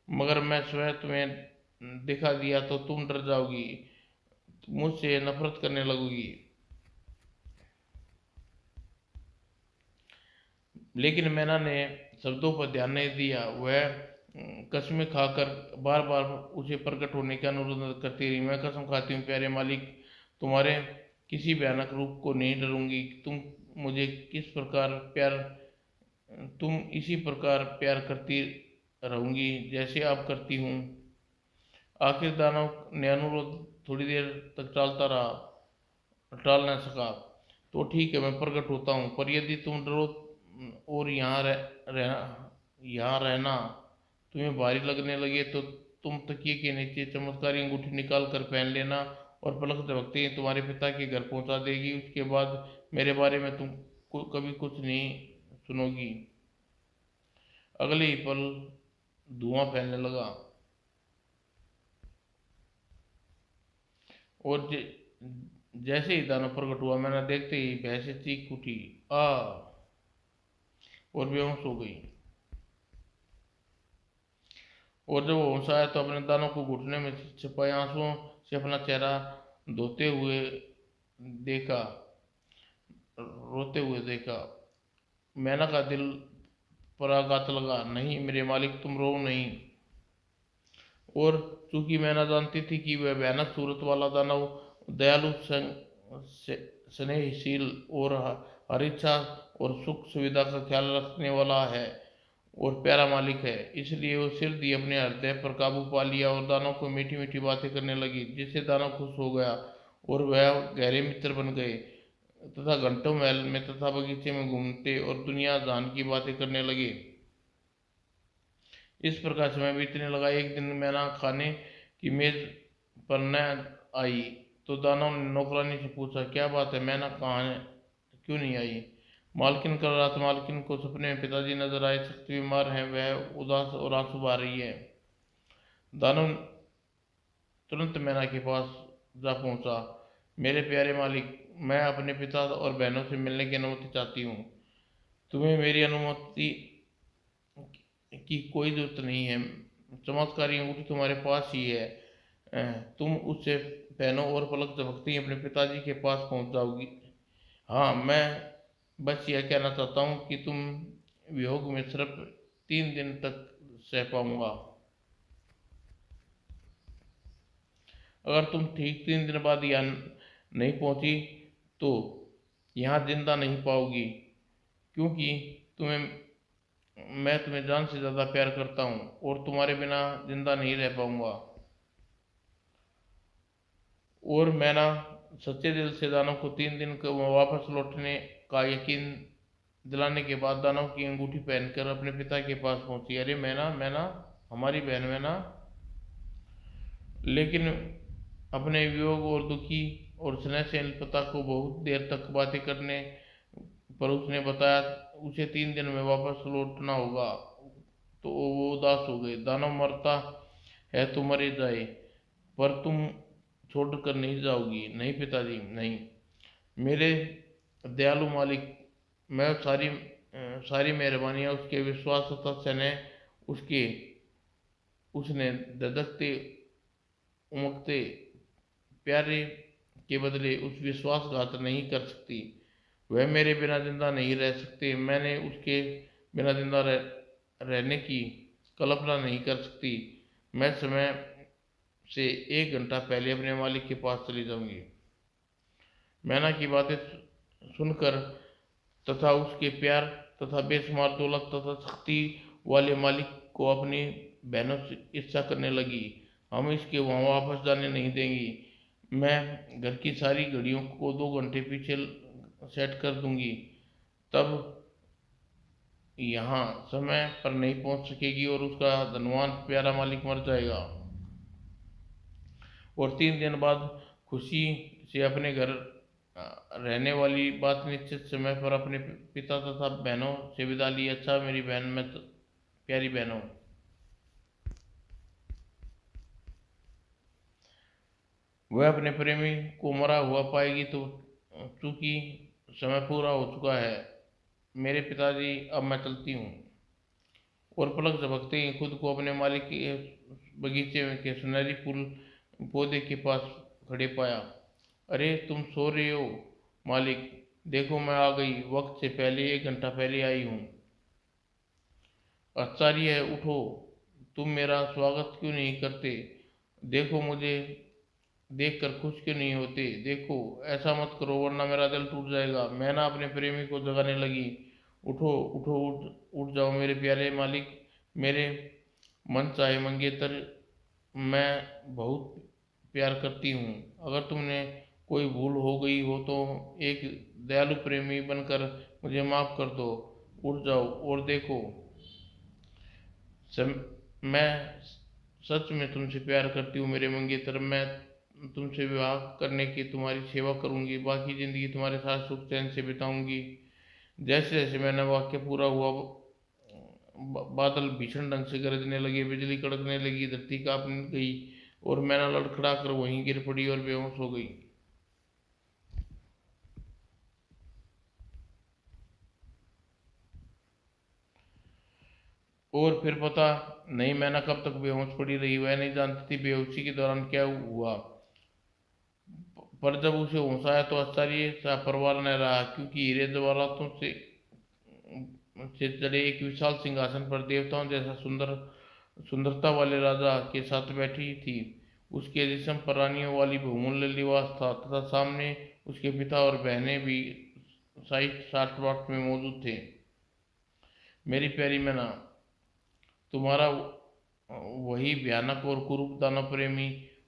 A: मगर मैं स्वयं तुम्हें दिखा दिया तो तुम डर जाओगी, मुझसे नफरत करने लगोगी। लेकिन मैना ने शब्दों पर ध्यान नहीं दिया। वह कसमें खाकर बार बार उसे प्रकट होने का अनुरोध करती रही। मैं कसम खाती हूँ प्यारे मालिक, तुम्हारे किसी भयानक रूप को नहीं डरूंगी। मुझे किस प्रकार प्यार तुम इसी प्रकार प्यार करती रहूंगी जैसे आप करती हूँ। आखिर दानव ने अनुरोध थोड़ी देर तक टाल न सका। तो ठीक है, मैं प्रकट होता हूँ, पर यदि तुम डरो और यहाँ रहना तुम्हें भारी लगने लगे तो तुम तकिए के नीचे चमत्कारी अंगूठी निकाल कर पहन लेना और पलक झपकते ही तुम्हारे पिता के घर पहुंचा देगी। उसके बाद मेरे बारे में तुम कभी कुछ नहीं सुनोगी। अगले ही पल धुआं फैलने लगा और जैसे ही दानव प्रकट हुआ, मैंने देखते ही भैंसे चीख उठी आ और बेहोश हो गई। और जब वो होश आया तो अपने दानों को घुटने में छिपाए आंसुओं से अपना चेहरा धोते हुए देखा रोते हुए देखा। मैना का दिल पर आघात लगा। नहीं मेरे मालिक, तुम रो नहीं। और चूंकि मैना जानती थी कि वह भयानक सूरत वाला दानव दयालु स्नेहशील और हर इच्छा और सुख सुविधा का ख्याल रखने वाला है और प्यारा मालिक है, इसलिए वो सिर दिए अपने हृदय पर काबू पा लिया और दानव को मीठी मीठी बातें करने लगी, जिससे दानव खुश हो गया और वह गहरे मित्र बन गए तथा घंटों महल में तथा बगीचे में घूमते और दुनिया जहान की बातें करने लगे। इस प्रकार समय बीतने लगा। एक दिन मैना खाने की मेज पर न आई तो दानव ने नौकरानी से पूछा, क्या बात है मैना, कहाँ है, क्यों नहीं आई? मालकिन कल रात मालकिन को सपने में पिताजी नजर आए, सख्त बीमार हैं, वह उदास और आंसू बहा रही है। दानव तुरंत मैना के पास जा पहुंचा। मेरे प्यारे मालिक, मैं अपने पिता और बहनों से मिलने की अनुमति चाहती हूँ। तुम्हें मेरी अनुमति की कोई जरूरत नहीं है। चमत्कारी अंगूठी तुम्हारे पास ही है, तुम उससे पहनो और पलक झपकते ही अपने पिताजी के पास पहुंच जाओगी। हाँ, मैं बस यह कहना चाहता हूँ कि तुम वियोग में सिर्फ 3 दिन तक सह पाऊंगा। अगर तुम ठीक 3 दिन बाद यहाँ नहीं पहुंची तो यहाँ जिंदा नहीं पाओगी, क्योंकि मैं तुम्हें जान से ज़्यादा प्यार करता हूँ और तुम्हारे बिना जिंदा नहीं रह पाऊंगा। और मैना सच्चे दिल से दानव को 3 दिन को वापस लौटने का यकीन दिलाने के बाद दानव की अंगूठी पहनकर अपने पिता के पास पहुंची। अरे मैना, मैना, हमारी बहन मैना। लेकिन अपने वियोग और दुखी और स्नेहशील पिता को बहुत देर तक बातें करने पर उसने बताया उसे 3 दिन में वापस लौटना होगा। तो वो उदास हो गए। दानव मरता है तो मरे जाए, पर तुम छोड़कर नहीं जाओगी। नहीं पिताजी, नहीं। मेरे दयालु मालिक, मैं सारी मेहरबानियाँ उसके विश्वास तथा स्नेह उसके उसने धधकते उमकते प्यारे के बदले उस विश्वासघात नहीं कर सकती। वह मेरे बिना जिंदा नहीं रह सकते। मैंने उसके बिना रहने की कल्पना नहीं कर सकती। मैं समय से 1 घंटा पहले अपने मालिक के पास चली जाऊंगी। मैना की बातें सुनकर तथा उसके प्यार तथा बेशुमार दौलत तथा शक्ति वाले मालिक को अपनी बहनों से ईर्ष्या करने लगी। हम इसके वहाँ वापस जाने नहीं देंगी। मैं घर की सारी घड़ियों को 2 घंटे पीछे सेट कर दूंगी, तब यहाँ समय पर नहीं पहुंच सकेगी और उसका धनवान प्यारा मालिक मर जाएगा और 3 दिन बाद खुशी से अपने घर रहने वाली बात निश्चित समय पर अपने पिता तथा बहनों से विदा ली। अच्छा मेरी बहन, मैं प्यारी बहनों, वह अपने प्रेमी को मरा हुआ पाएगी तो चूंकि समय पूरा हो चुका है मेरे पिताजी, अब मैं चलती हूँ। और पलक झपकते ही खुद को अपने मालिक के बगीचे में के सुनहरी फूल पौधे के पास खड़े पाया। अरे तुम सो रहे हो मालिक, देखो मैं आ गई, वक्त से पहले 1 घंटा पहले आई हूँ। आश्चर्य है, उठो, तुम मेरा स्वागत क्यों नहीं करते? देखो मुझे देखकर खुश क्यों नहीं होते? देखो, ऐसा मत करो वरना मेरा दिल टूट जाएगा। मैना अपने प्रेमी को जगाने लगी। उठो उठो, उठ जाओ मेरे प्यारे मालिक, मेरे मन चाहे मंगेतर, मैं बहुत प्यार करती हूँ। अगर तुमने कोई भूल हो गई हो तो एक दयालु प्रेमी बनकर मुझे माफ़ कर दो। उठ जाओ और देखो, सम, मैं सच में तुमसे प्यार करती हूँ मेरे मंगेतर। मैं तुमसे विवाह करने की तुम्हारी सेवा करूंगी, बाकी ज़िंदगी तुम्हारे साथ सुख चैन से बिताऊंगी। जैसे जैसे मैंने वाक्य पूरा हुआ, बादल भीषण ढंग से गरजने लगे, बिजली कड़कने लगी, धरती कांप गई और मैना लड़खड़ा कर वहीं गिर पड़ी और बेहोश हो गई। और फिर पता नहीं मैना कब तक बेहोश पड़ी रही। वह नहीं जानती थी बेहोशी के दौरान क्या हुआ, पर जब उसे होश आया तो आश्चर्य सा परवान न रहा, क्योंकि हीरे जवाहरातों से जड़े एक विशाल सिंहासन पर देवताओं जैसा सुंदरता वाले राजा के साथ बैठी थी। उसके जिस्म पर रानियों वाली बहुमूल्य लिबास था तथा सामने उसके पिता और बहनें भी साइट साठ बाट में मौजूद थे। मेरी प्यारी मैना, तुम्हारा वही भयानक और कुरूप दानव प्रेमी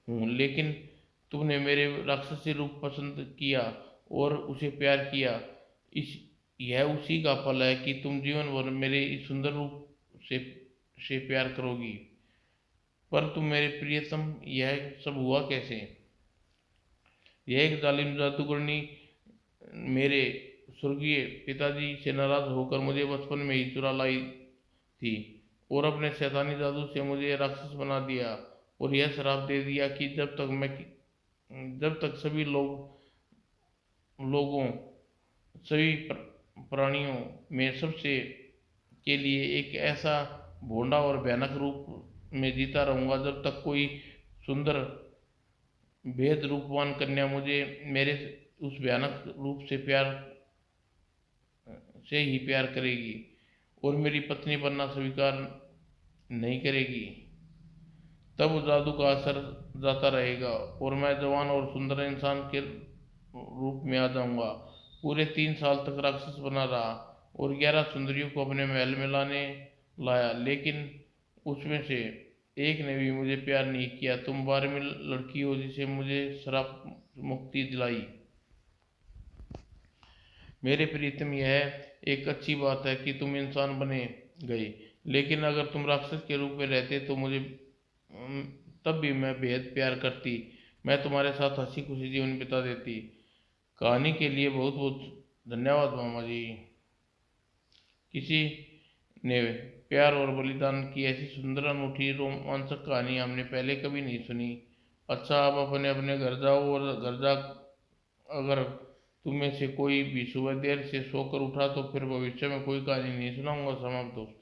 A: हूँ, लेकिन तुमने मेरे राक्षसी रूप पसंद किया और उसे प्यार किया। इस यह उसी का फल है कि तुम जीवन भर मेरे इस सुंदर रूप से प्यार करोगी। पर तुम मेरे प्रियतम, यह सब हुआ कैसे? यह एक जालिम जादूगरनी मेरे स्वर्गीय पिताजी से नाराज होकर मुझे बचपन में ही चुरा लाई थी और अपने शैतानी जादू से मुझे राक्षस बना दिया और यह श्राप दे दिया कि जब तक लोगों सभी प्राणियों में सबसे के लिए एक ऐसा भोंडा और भयानक रूप में जीता रहूंगा जब तक कोई सुंदर बेहद रूपवान कन्या मुझे मेरे उस भयानक रूप से ही प्यार करेगी और मेरी पत्नी बनना स्वीकार नहीं करेगी। तब उस जादू का असर जाता रहेगा और मैं जवान और सुंदर इंसान के रूप में आ जाऊंगा। पूरे 3 साल तक राक्षस बना रहा और 11 सुंदरियों को अपने महल में लाया, लेकिन उसमें से एक ने भी मुझे प्यार नहीं किया। तुम 12वीं लड़की हो जिसे मुझे श्राप मुक्ति दिलाई। मेरे प्रीतम, यह एक अच्छी बात है कि तुम इंसान बने गए, लेकिन अगर तुम राक्षस के रूप में रहते तो मुझे तब भी मैं बेहद प्यार करती। मैं तुम्हारे साथ हंसी खुशी जीवन बिता देती। कहानी के लिए बहुत बहुत धन्यवाद मामा जी। किसी ने प्यार और बलिदान की ऐसी सुंदर अनूठी रोमांचक कहानी हमने पहले कभी नहीं सुनी। अच्छा, आप अपने अपने घर जाओ और घर जा, अगर तुम में से कोई भी सुबह देर से सोकर उठा तो फिर भविष्य में कोई कहानी नहीं सुनाऊंगा। समाप्त दोस्तों।